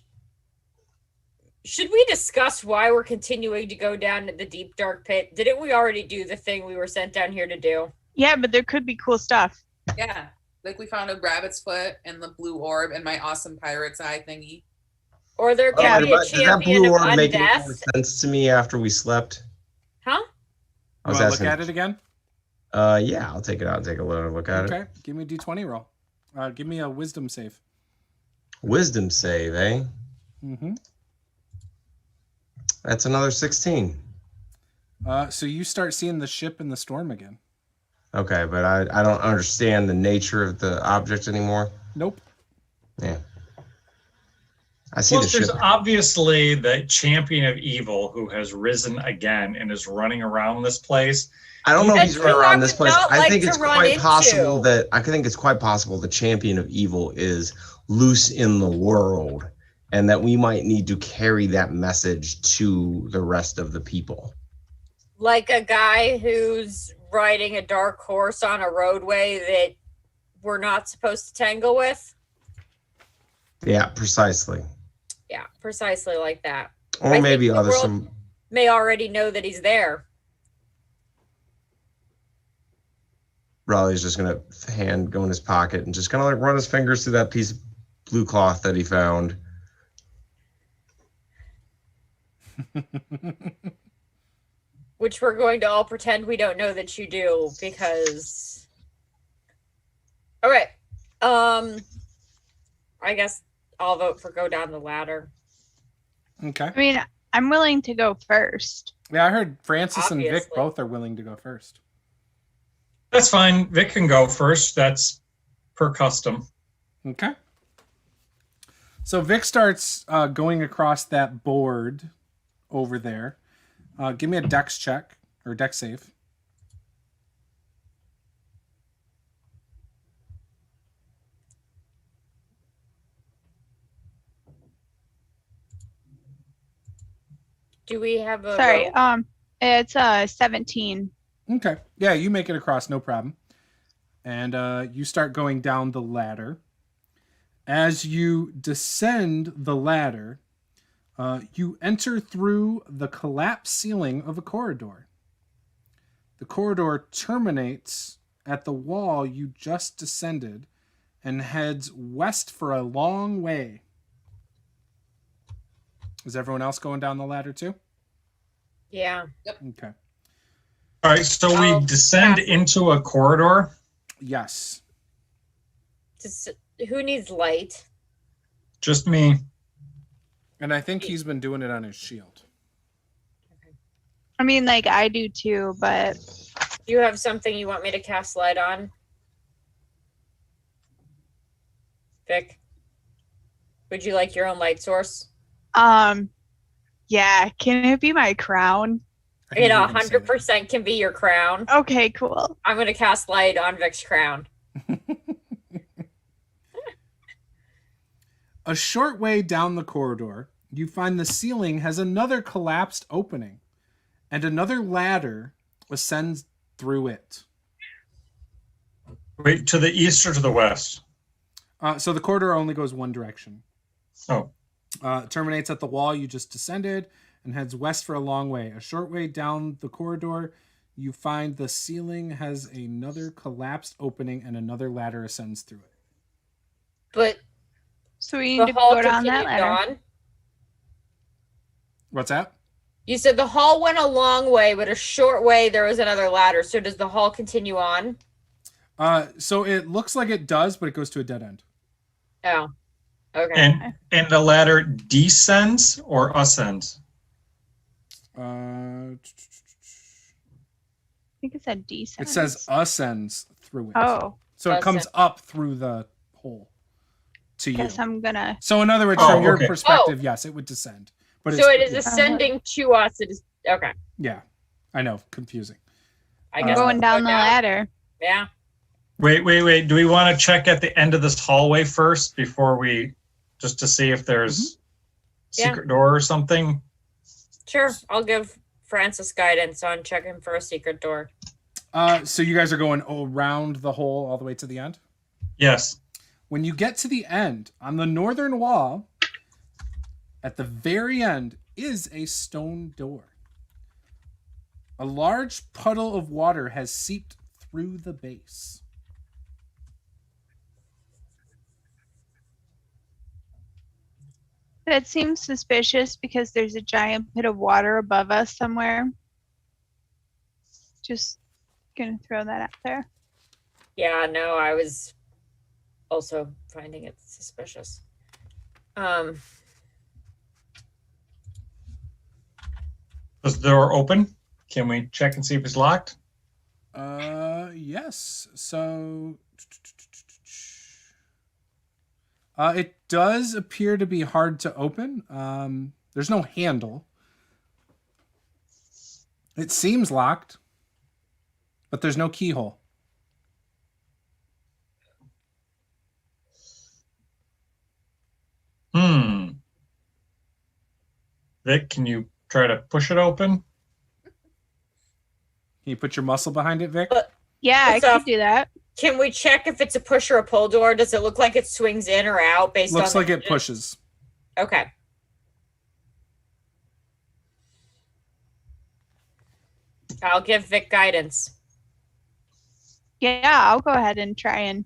should we discuss why we're continuing to go down to the deep dark pit? Didn't we already do the thing we were sent down here to do? Yeah, but there could be cool stuff. Yeah. Like we found a rabbit's foot and the blue orb and my awesome pirate's eye thingy. Or there could be a Does that champion blue of orb make any more undeath? sense to me after we slept? Huh? I was Want to asking. look at it again? Yeah, I'll take it out and take a look at it. Okay, give me a d20 roll. Give me a wisdom save. Wisdom save, eh? Mm-hmm. That's another 16. So you start seeing the ship in the storm again. Okay, but I don't understand the nature of the object anymore. Nope. Yeah. I see the Plus, ship. there's obviously the champion of evil who has risen again and is running around this place. I don't know if That's he's running who I around this would place. not I like think to it's run quite into. possible that the champion of evil is loose in the world, and that we might need to carry that message to the rest of the people. Like a guy who's riding a dark horse on a roadway that we're not supposed to tangle with? Yeah, precisely. Yeah, precisely like that. Or I maybe think the other world- some. May already know that he's there. Raleigh's just gonna go in his pocket and just kind of like run his fingers through that piece of blue cloth that he found. Which we're going to all pretend we don't know that you do, because... All right. I guess I'll vote for go down the ladder. Okay. I mean, I'm willing to go first. Yeah, I heard Francis and Vic Obviously. both are willing to go first. That's fine. Vic can go first. That's per custom. Okay. So Vic starts going across that board over there. Give me a dex check or dex save. Do we have a... Sorry, rope? it's 17. Okay. Yeah, you make it across, no problem. And you start going down the ladder. As you descend the ladder, you enter through the collapsed ceiling of a corridor. The corridor terminates at the wall you just descended and heads west for a long way. Is everyone else going down the ladder too? Yeah. Okay. All right, so Oh, we descend yeah. into a corridor. Yes. Who needs light? Just me. And I think he's been doing it on his shield. I mean, like, I do too, but Do you have something you want me to cast light on? Vic? Would you like your own light source? yeah, can it be my crown? I knew It you were gonna say that. 100% can be your crown. Okay, cool. I'm going to cast light on Vic's crown. A short way down the corridor, you find the ceiling has another collapsed opening, and another ladder ascends through it. Wait, to the east or to the west? So the corridor only goes one direction. Oh, It terminates at the wall you just descended and heads west for a long way. A short way down the corridor, you find the ceiling has another collapsed opening and another ladder ascends through it. But So we the need to hall go down that continued ladder. on. What's that? You said the hall went a long way, but a short way there was another ladder. So does the hall continue on? So it looks like it does, but it goes to a dead end. Oh, okay. and the ladder descends or ascends? Uh, I think it said decent. it says ascends through it. Oh, So it comes Ascend. up through the hole to you. guess I'm gonna. So in other words, Oh, from your okay. perspective, yes, it would descend. But So it is it's ascending to us. It is okay. yeah, I know, confusing. I guess Going let's down go the ladder. Yeah. Wait. Do we want to check at the end of this hallway first before we, just to see if there's secret door or something? Sure. I'll give Francis guidance on checking for a secret door. So you guys are going around the hole all the way to the end? Yes. When you get to the end, on the northern wall, at the very end, is a stone door. A large puddle of water has seeped through the base. That seems suspicious because there's a giant pit of water above us somewhere. Just gonna throw that out there. Yeah, no, I was also finding it suspicious. Is the door open? Can we check and see if it's locked? Yes. So it does appear to be hard to open. There's no handle. It seems locked, but there's no keyhole. Vic, can you try to push it open? Can you put your muscle behind it, Vic? Yeah, I It's could do that. Can we check if it's a push or a pull door? Does it look like it swings in or out based Looks on like it pushes. Okay. I'll give Vic guidance. Yeah, I'll go ahead and try and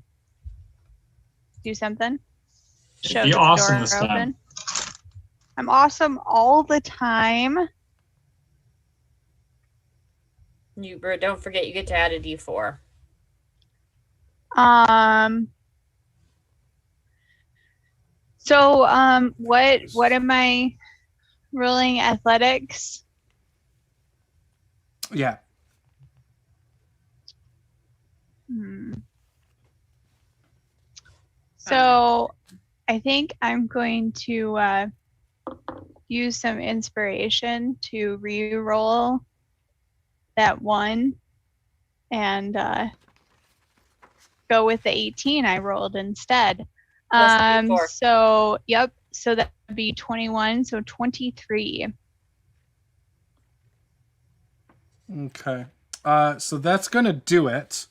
do something. It'd be awesome door this time. I'm awesome all the time. Don't forget you get to add a D4. So what am I rolling? Athletics? Yeah. So I think I'm going to use some inspiration to re-roll that one and go with the 18 I rolled instead. Plus D4. So that would be 21, so 23. Okay. So that's gonna do it.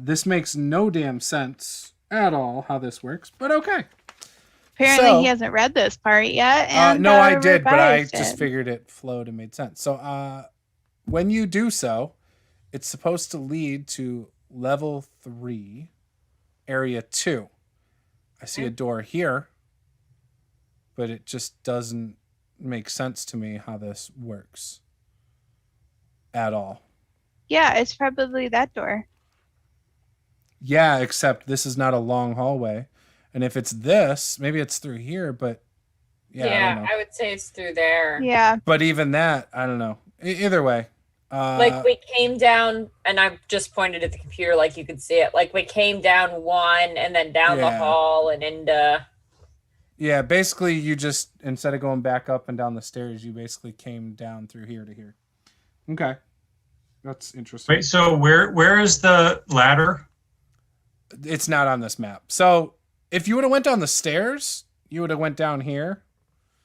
This makes no damn sense at all how this works, but okay. Apparently So- he hasn't read this part yet. And, no, I did, but I revised just it. figured it flowed and made sense. So when you do so, it's supposed to lead to level 3, area 2. I see a door here, but it just doesn't make sense to me how this works at all. Yeah, it's probably that door. Yeah, except this is not a long hallway. And if it's this, maybe it's through here, but yeah, I don't know. I would say it's through there. Yeah. But even that, I don't know. Either way. Like we came down, and I just pointed at the computer like you could see it. Like we came down one and then down the Yeah. hall and into. Yeah, basically you just, instead of going back up and down the stairs, you basically came down through here to here. Okay. That's interesting. Wait, so where is the ladder? It's not on this map. So if you would have went down the stairs, you would have went down here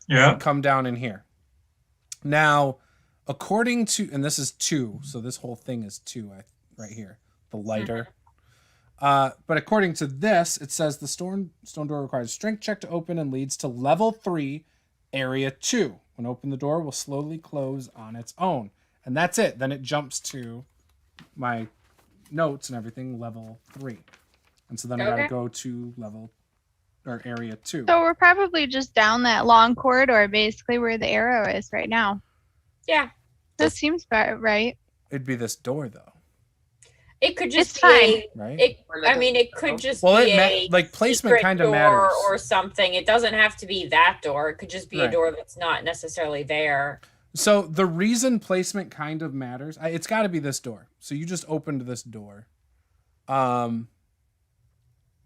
Yeah. and come down in here. Now, according to, and this is 2, so this whole thing is 2 right here, the lighter. But according to this, it says the stone door requires a strength check to open and leads to level 3, area 2. When open, the door will slowly close on its own. And that's it. Then it jumps to my notes and everything, level 3. And so then I gotta Okay. go to level, or area 2. So we're probably just down that long corridor, basically where the arrow is right now. Yeah, That seems about right. It'd be this door, though, it could just It's be. fine. right? It could just Well, be it like placement secret kind of door matters. or something. It doesn't have to be that door. It could just be Right. a door that's not necessarily there. So the reason placement kind of matters, it's got to be this door. So you just opened this door.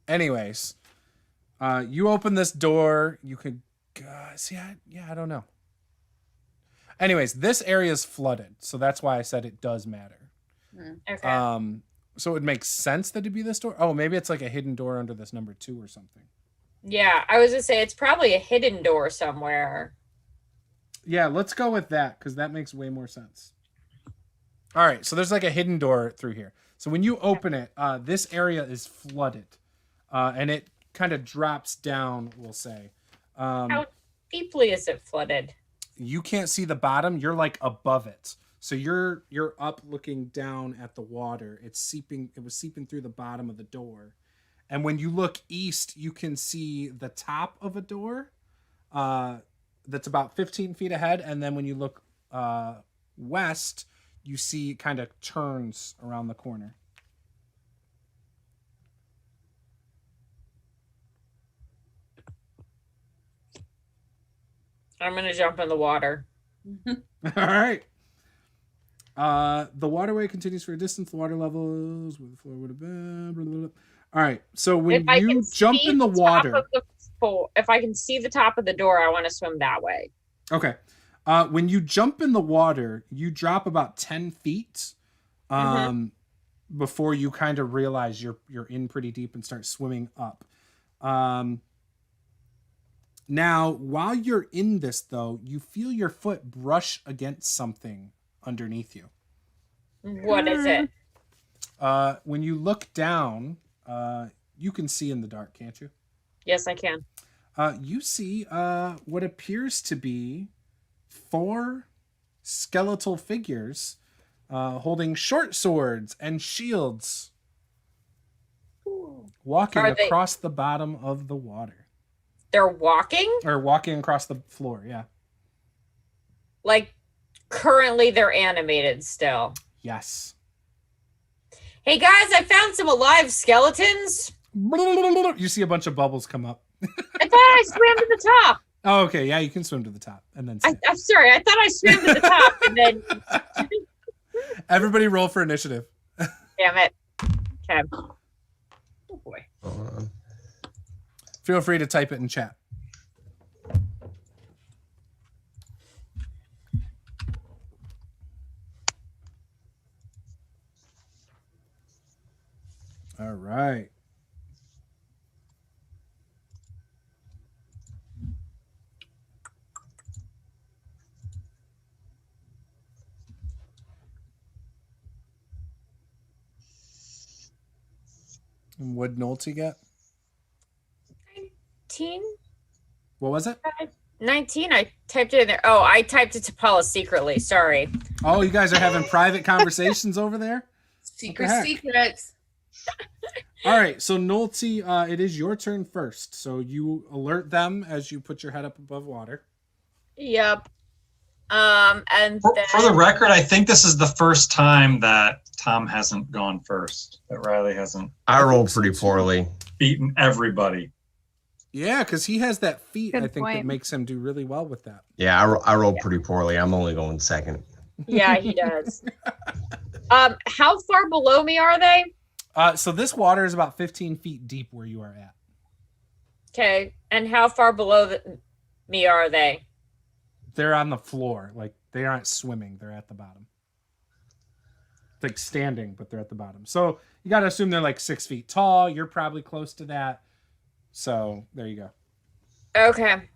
Anyways, you open this door. You could see. I don't know. Anyways, this area is flooded, so that's why I said it does matter. Okay. So it makes sense that it'd be this door. Oh, maybe it's like a hidden door under this number 2 or something. Yeah, I was gonna say it's probably a hidden door somewhere. Yeah, let's go with that because that makes way more sense. All right, so there's like a hidden door through here. So when you open it, this area is flooded, and it kind of drops down, we'll say. How deeply is it flooded? You can't see the bottom. You're like above it. So you're up looking down at the water. It was seeping through the bottom of the door. And when you look east, you can see the top of a door that's about 15 feet ahead. And then when you look west, you see it kind of turns around the corner. I'm gonna jump in the water. All right. The waterway continues for a distance. The water levels where the floor would have been. Blah, blah, blah. All right. So when you jump in the water, if I can see the top of the door, I want to swim that way. Okay. When you jump in the water, you drop about 10 feet before you kind of realize you're in pretty deep and start swimming up. Now, while you're in this, though, you feel your foot brush against something underneath you. What is it? When you look down, you can see in the dark, can't you? Yes, I can. You see what appears to be 4 skeletal figures holding short swords and shields, walking across the bottom of the water. They're walking? Or walking across the floor, yeah. Like, currently they're animated still. Yes. Hey guys, I found some alive skeletons. You see a bunch of bubbles come up. I thought I swam to the top. Oh, okay. Yeah, you can swim to the top. And then I'm sorry. I thought I swam to the top and then... Everybody roll for initiative. Damn it. Okay. Oh boy. Feel free to type it in chat. All right. And what Nolte get? 19? What was it? 19? I typed it in there. Oh, I typed it to Paula secretly. Sorry. Oh, you guys are having private conversations over there? Secrets. All right, so Nolte, it is your turn first. So you alert them as you put your head up above water. Yep. And for the record, I think this is the first time that Tom hasn't gone first. That Riley hasn't. I rolled pretty poorly. Beaten everybody. Yeah, because he has that feat, Good I think, that point. makes him do really well with that. Yeah, I rolled pretty poorly. I'm only going second. yeah, he does. How far below me are they? So this water is about 15 feet deep where you are at. Okay, and how far below me are they? They're on the floor. Like, they aren't swimming. They're at the bottom. Like, standing, but they're at the bottom. So you got to assume they're like 6 feet tall. You're probably close to that. So there you go. Okay.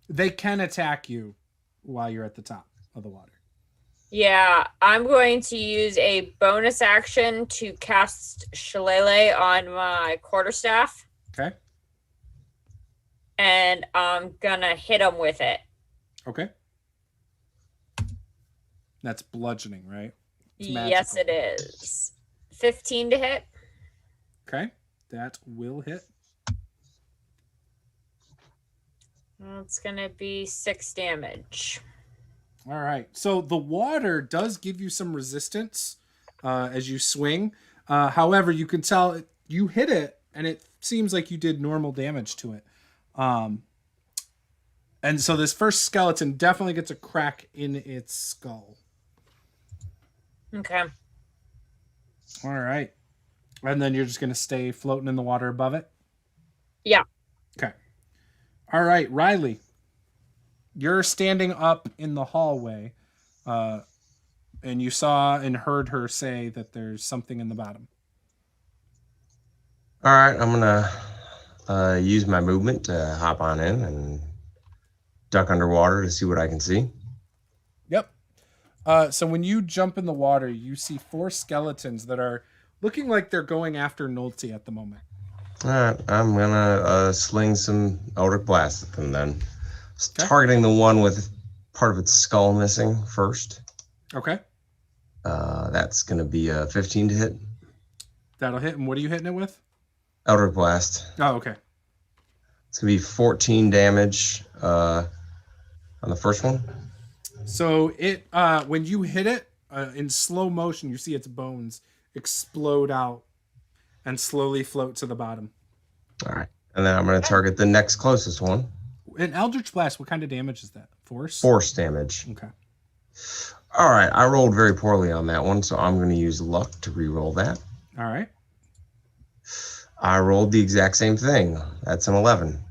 They can attack you while you're at the top of the water. Yeah, I'm going to use a bonus action to cast Shillelagh on my quarterstaff. Okay. And I'm gonna hit him with it. Okay. That's bludgeoning, right? It's Yes, magical. it is. 15 to hit. Okay. That will hit. It's gonna be 6 damage. All right. So the water does give you some resistance as you swing. However, you can tell you hit it, and it seems like you did normal damage to it. And so this first skeleton definitely gets a crack in its skull. Okay. All right. And then you're just going to stay floating in the water above it? Yeah. Okay. All right, Riley. You're standing up in the hallway. And And you saw and heard her say that there's something in the bottom. All right, I'm gonna use my movement to hop on in and duck underwater to see what I can see. Yep. So when you jump in the water, you see 4 skeletons that are looking like they're going after Nolte at the moment. All right, I'm gonna sling some Eldritch Blast at them then. Okay. Targeting the one with part of its skull missing first. Okay. That's gonna be a 15 to hit. That'll hit. And what are you hitting it with? Eldritch Blast. Oh, okay. It's gonna be 14 damage on the first one. So it when you hit it in slow motion, you see its bones explode out and slowly float to the bottom. All right, and then I'm gonna target the next closest one. An Eldritch Blast, what kind of damage is that? Force? Force damage. Okay. All right, I rolled very poorly on that one, so I'm gonna use luck to re-roll that. All right. I rolled the exact same thing. That's an 11.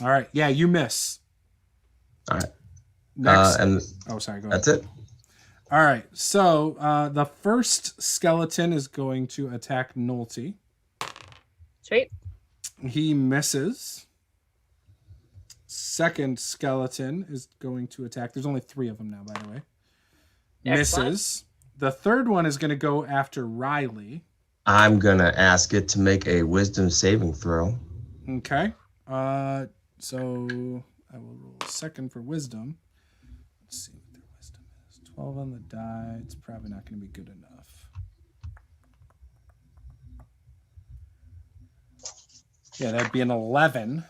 All right. Yeah, you miss. All right. Next. And Oh, sorry. Go ahead. that's it. All right. So the first skeleton is going to attack Nolte. Sweet. He misses. Second skeleton is going to attack. There's only 3 of them now, by the way. Excellent. Misses. The third one is going to go after Riley. I'm gonna ask it to make a wisdom saving throw. Okay. So I will roll second for wisdom. Let's see what their wisdom is. 12 on the die. It's probably not going to be good enough. Yeah, that'd be an 11.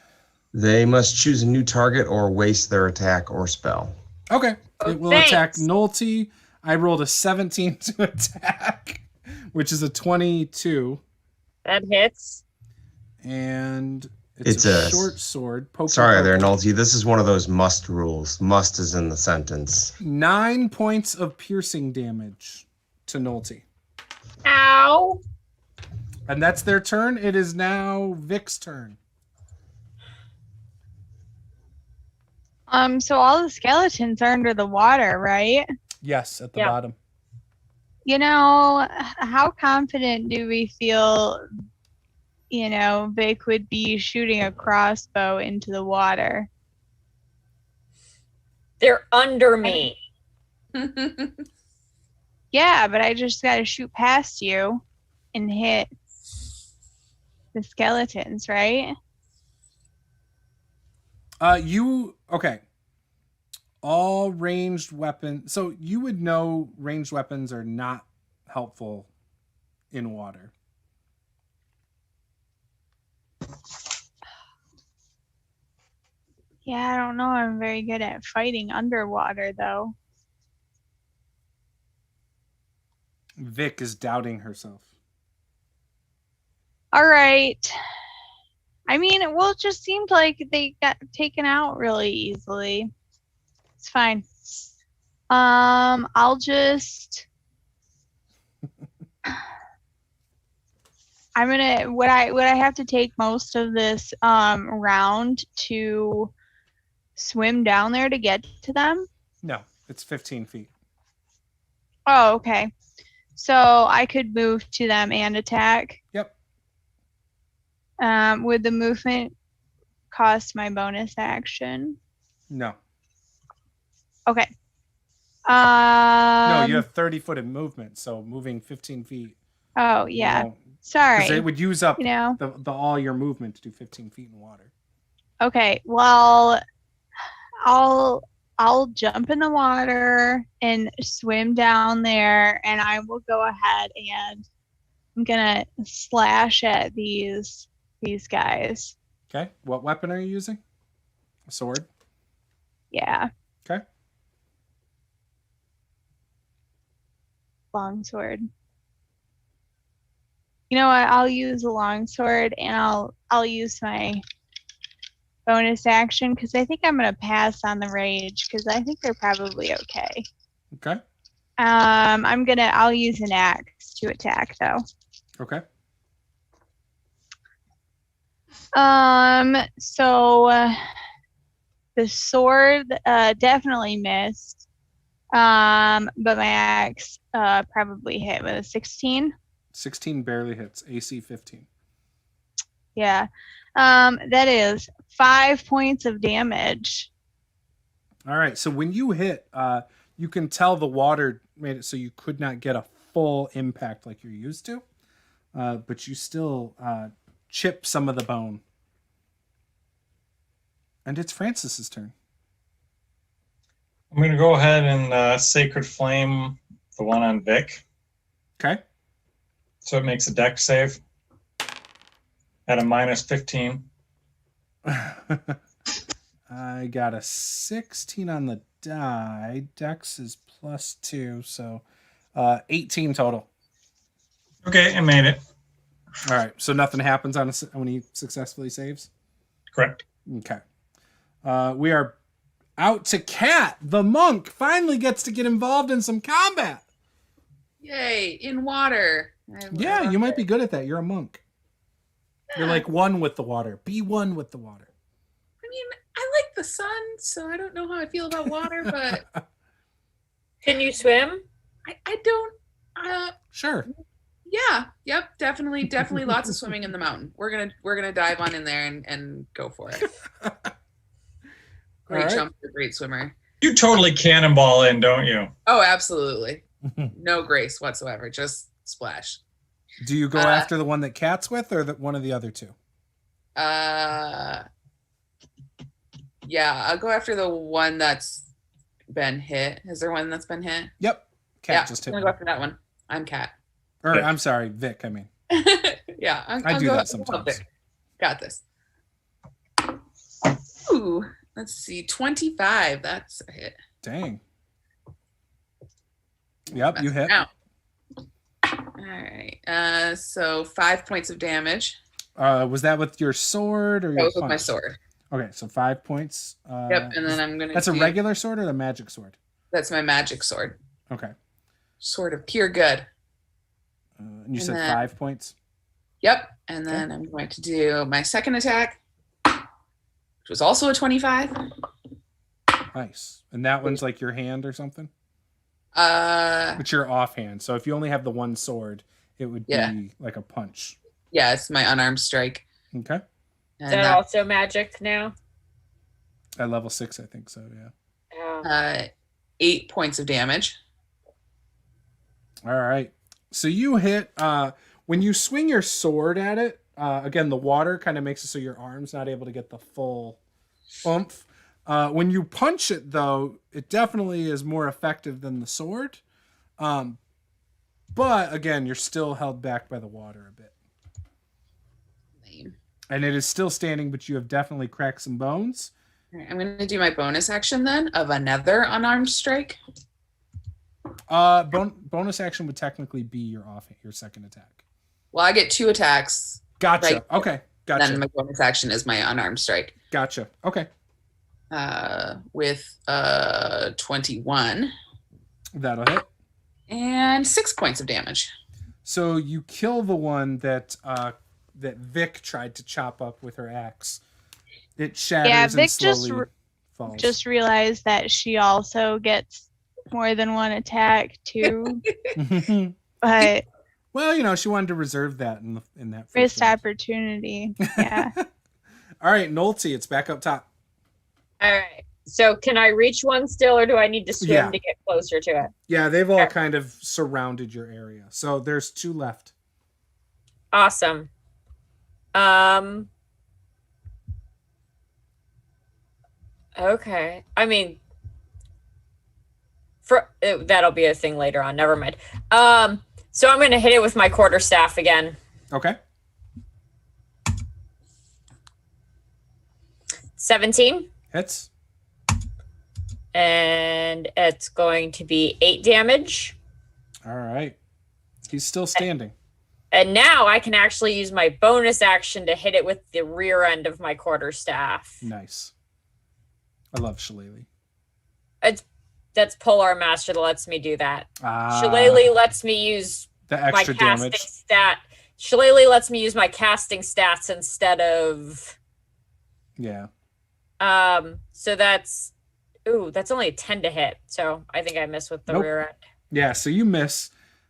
They must choose a new target or waste their attack or spell. Okay. Oh, It will thanks. attack Nolte. I rolled a 17 to attack, which is a 22. That hits. And It's a a- short sword. Poke Sorry poke. there, Nolte. This is one of those must rules. Must is in the sentence. 9 points of piercing damage to Nolte. Ow. And that's their turn. It is now Vic's turn. So all the skeletons are under the water, right? Yes, at the Yeah. bottom. You know, how confident do we feel, Vic would be shooting a crossbow into the water? They're under me. Yeah, but I just got to shoot past you and hit the skeletons, right? Okay. All ranged weapons. So you would know ranged weapons are not helpful in water. Yeah, I don't know. I'm very good at fighting underwater, though. Vic is doubting herself. All right. I mean, it just seemed like they got taken out really easily. It's fine. I'll just. Would I have to take most of this round to swim down there to get to them? No, it's 15 feet. Oh, okay. So I could move to them and attack. Yep. Would the movement cost my bonus action? No. Okay. No, you have 30 foot of movement, so moving 15 feet. Oh you yeah. won't- Sorry. Because it would use up You know. the all your movement to do 15 feet in water. Okay. Well, I'll jump in the water and swim down there, and I will go ahead and I'm gonna slash at these guys. Okay. What weapon are you using? A sword? Yeah. Okay. Longsword. You know what? I'll use a longsword, and I'll use my bonus action because I think I'm gonna pass on the rage because I think they're probably okay. Okay. I'll use an axe to attack though. Okay. So the sword definitely missed. But my axe probably hit with a 16. 16 barely hits. AC 15. Yeah. That is 5 points of damage. All right. So when you hit, you can tell the water made it so you could not get a full impact like you're used to, but you still chip some of the bone. And it's Francis's turn. I'm going to go ahead and Sacred Flame the one on Vic. Okay. So it makes a dex save at a minus 15. I got a 16 on the die. Dex is +2, so 18 total. Okay, I made it. All right, so nothing happens when he successfully saves? Correct. Okay. We are out to Cat. The monk finally gets to get involved in some combat. Yay, in water. Yeah, you might be good at that. You're a monk. You're like one with the water. Be one with the water. I mean, I like the sun, so I don't know how I feel about water, but Can you swim? I don't. Sure. Yeah, yep, definitely lots of swimming in the mountain. We're gonna dive on in there and go for it. Great All right. jumper, great swimmer. You totally cannonball in, don't you? Oh, absolutely. No grace whatsoever. Just splash. Do you go after the one that Cat's with, or one of the other two? Yeah, I'll go after the one that's been hit. Is there one that's been hit? Yep. Cat Yeah, just I'm hit gonna me. go after that one. I'm Cat. Or I'm sorry, Vic. I mean, Yeah, I do that sometimes. Got this. Ooh, let's see, 25. That's a hit. Dang. Yep, you hit. Now. All right. So 5 points of damage. Was that with your sword or your Both with my punch? sword. Okay, so 5 points. Yep, and then I'm gonna. That's a regular sword or a magic sword? That's my magic sword. Okay. Sword of pure good. And you And said then- 5 points? Yep, and then I'm going to do my second attack, which was also a 25. Nice. And that one's like your hand or something? Yeah, It's your offhand. So if you only have the one sword, it would be like a punch. it's my unarmed strike. Okay. And Is that that, also magic now? At level 6, I think so, yeah. Oh. 8 points of damage. All right. So you hit, when you swing your sword at it, again, the water kind of makes it so your arm's not able to get the full oomph. When you punch it, though, it definitely is more effective than the sword. But again, you're still held back by the water a bit. Lame. And it is still standing, but you have definitely cracked some bones. All right, I'm going to do my bonus action then of another unarmed strike. Bonus action would technically be your second attack. Well, I get 2 attacks. Gotcha. Right. Okay. Gotcha. Then my bonus action is my unarmed strike. Gotcha. Okay. With 21 That'll hit. and 6 points of damage. So you kill the one that that Vic tried to chop up with her axe. It shatters Yeah, and Vic slowly falls. just realized that she also gets more than one attack too. But Well, you know, she wanted to reserve that in that first round. opportunity. Yeah. All right, Nolte, it's back up top. All right. So can I reach one still, or do I need to swim Yeah. to get closer to it? Yeah, they've all Okay. kind of surrounded your area. So there's 2 left. Awesome. Okay. I mean, that'll be a thing later on. Never mind. So I'm going to hit it with my quarterstaff again. Okay. 17, Hits. and it's going to be 8 damage. All right. He's still standing. And now I can actually use my bonus action to hit it with the rear end of my quarterstaff. Nice. I love Shillelagh. That's Polar Master that lets me do that. Ah, Shillelagh lets me use the my extra casting damage. stat. Shillelagh lets me use my casting stats instead of Yeah. so that's Ooh, that's only a 10 to hit. So I think I miss with the Nope. rear end. Yeah, so you miss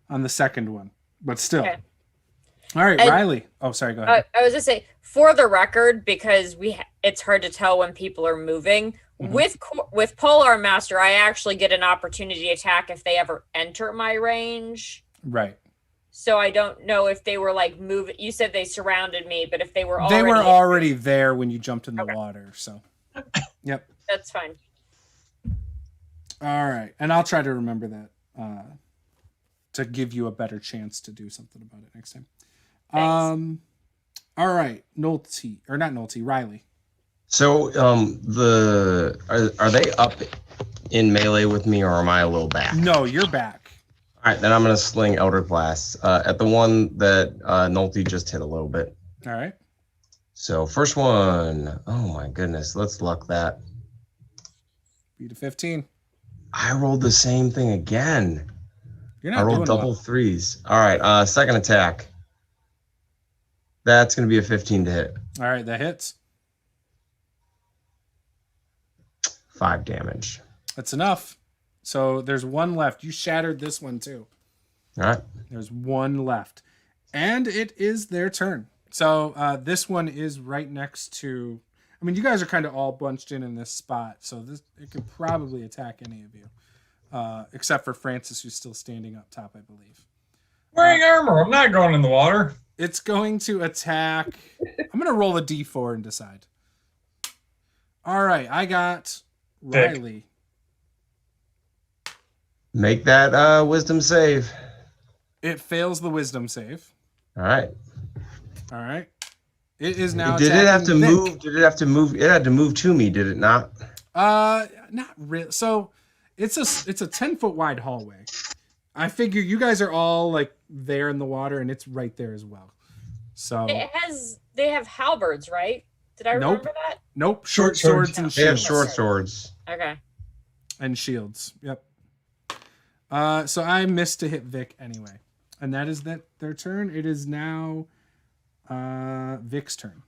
on the second one, but still. Okay. All right, And- Riley. Oh, sorry, go ahead. I was just say, for the record, because it's hard to tell when people are moving. Mhm. With Polar Master, I actually get an opportunity attack if they ever enter my range. Right. So I don't know if they were like moving. You said they surrounded me, but if they were already, They were already there when you jumped in the Okay. water, so. Yep. that's fine. All right, and I'll try to remember that to give you a better chance to do something about it next time. Thanks. All right, Nolte, or not Nolte, Riley. So are they up in melee with me, or am I a little back? No, you're back. All right, then I'm gonna sling Elder Blast at the one that Nolte just hit a little bit. All right. So first one, oh my goodness, let's luck that. Beat a 15. I rolled the same thing again. You're I not rolled doing double well. threes. All right, second attack. That's gonna be a 15 to hit. All right, that hits. 5 damage. That's enough. So there's one left. You shattered this one too. All right. There's one left. And it is their turn. So this one is right next to... I mean, you guys are kind of all bunched in this spot, so it could probably attack any of you. Except for Francis, who's still standing up top, I believe. Wearing armor. I'm not going in the water. It's going to attack... I'm going to roll a d4 and decide. All right, I got Vic. Riley. Make that wisdom save. It fails the wisdom save. All right. All right. It is now Did it have to attacking Vic. move? Did it have to move? It had to move to me, did it not? Not really. So it's a 10-foot wide hallway. I figure you guys are all like there in the water, and it's right there as well. So They have halberds, right? Did I Nope. remember that? nope, short Short swords and They have shields. short swords. Okay. And shields. Yep. So I missed to hit Vic anyway, and that is their turn. It is now Vic's turn.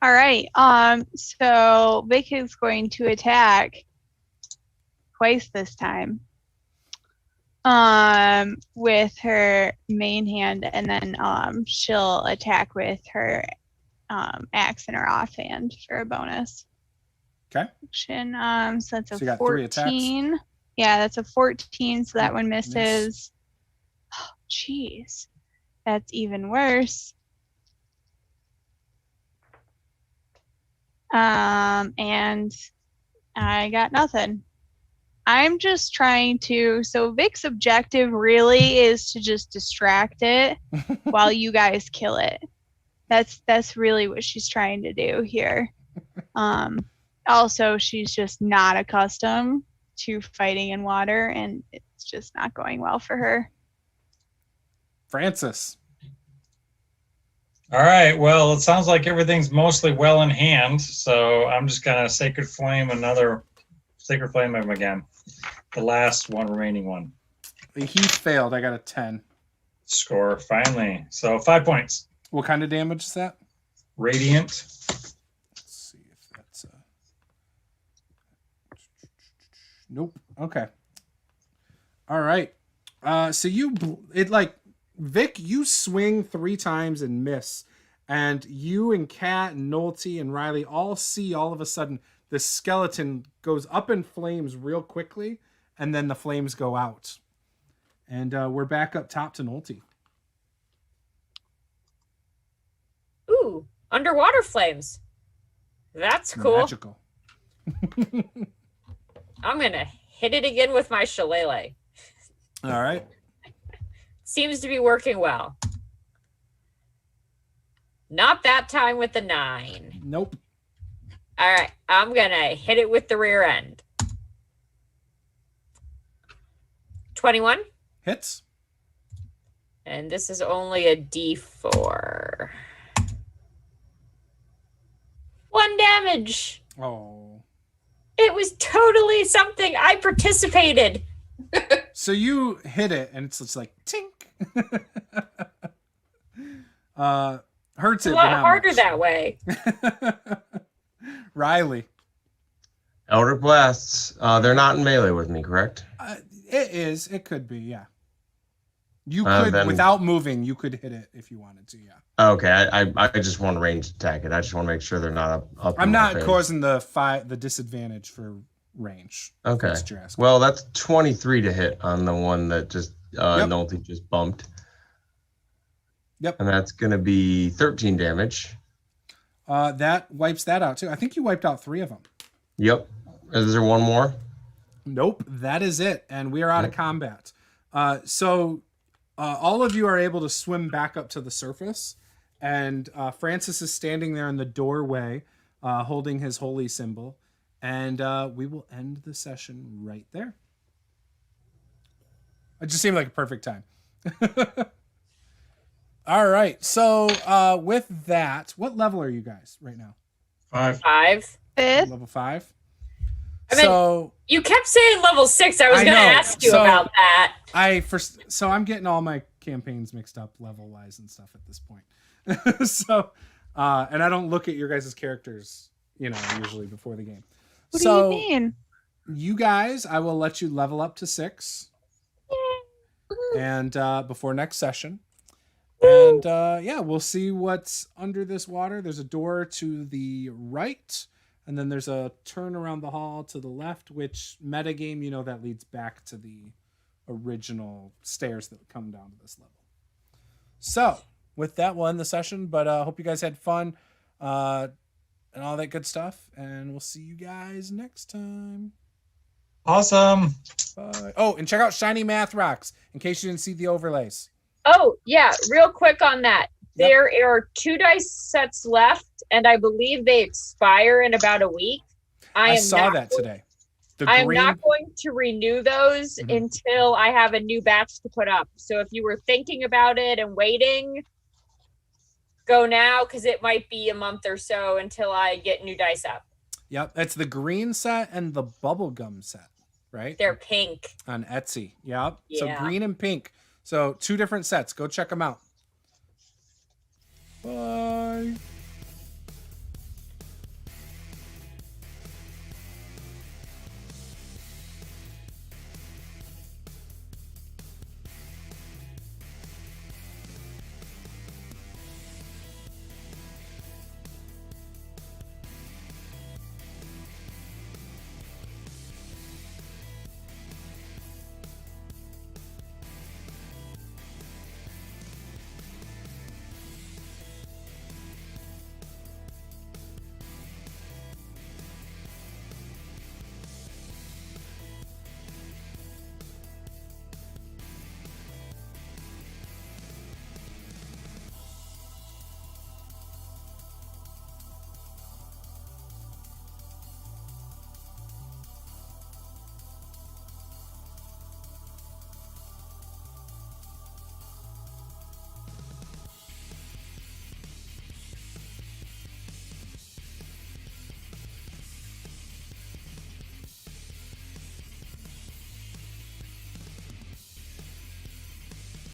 All right. So Vic is going to attack twice this time. With her main hand, and then she'll attack with her axe in her offhand for a bonus. Okay. Action. So that's So a you got 3 attacks. 14. Yeah, that's a 14. So that one Miss. misses. Oh, jeez, that's even worse. And I got nothing. I'm just trying to. So Vic's objective really is to just distract it while you guys kill it. That's really what she's trying to do here. Also, she's just not accustomed to fighting in water, and it's just not going well for her. Francis. All right. Well, it sounds like everything's mostly well in hand, so I'm just gonna Sacred Flame him again. The last one, remaining one. He failed. I got a 10. Score finally. So 5 points. What kind of damage is that? Radiant. Let's see if that's Nope. Okay. All right. So Vic, you swing 3 times and miss, and you and Kat and Nolte and Riley all see all of a sudden the skeleton goes up in flames real quickly, and then the flames go out. And we're back up top to Nolte. Ooh, underwater flames. That's cool. Magical. I'm gonna hit it again with my shillelagh. All right. Seems to be working well. Not that time with the 9. Nope. All right, I'm gonna hit it with the rear end. 21, Hits. and this is only a D4. 1 damage. Oh. It was totally something. I participated. So you hit it, and it's just like tink. Hurts It's it, a but lot not harder much. that way. Riley. Elder Blasts. They're not in melee with me, correct? It is. It could be. Yeah. You Uh, could, then- without moving, you could hit it if you wanted to. Yeah. Okay, I just want to range attack it. I just want to make sure they're not up. I'm in my not face. causing the disadvantage for range. if Okay. that's what you're asking. Well, that's 23 to hit on the one that just Yep. Nolte just bumped. Yep. And that's going to be 13 damage. That wipes that out too. I think you wiped out 3 of them. Yep. Is there one more? Nope, that is it, and we are out of combat. So all of you are able to swim back up to the surface, and Francis is standing there in the doorway, holding his holy symbol, and we will end the session right there. It just seemed like a perfect time. All right, so with that, what level are you guys right now? 5. 5. 5th. Level 5. I mean, So You kept saying level 6. I was I going to know. ask you So- about that. so I'm getting all my campaigns mixed up level wise and stuff at this point. So and I don't look at your guys' characters, usually before the game. What So do you mean? you guys, I will let you level up to 6 and before next session. And yeah, we'll see what's under this water. There's a door to the right, and then there's a turn around the hall to the left, which metagame, that leads back to the original stairs that come down to this level. So with that, we'll end the session, but hope you guys had fun and all that good stuff, and we'll see you guys next time. Awesome. Bye. Oh, and check out Shiny Math Rocks in case you didn't see the overlays. Oh, yeah, real quick on that. Yep. There are 2 dice sets left, and I believe they expire in about a week. I am saw not that going- today. The I am green. not going to renew those Mhm. until I have a new batch to put up. So if you were thinking about it and waiting, go now, because it might be a month or so until I get new dice up. Yep, it's the green set and the bubblegum set, right? They're pink. On Etsy. Yep. So Yeah. green and pink. So 2 different sets. Go check them out. Bye.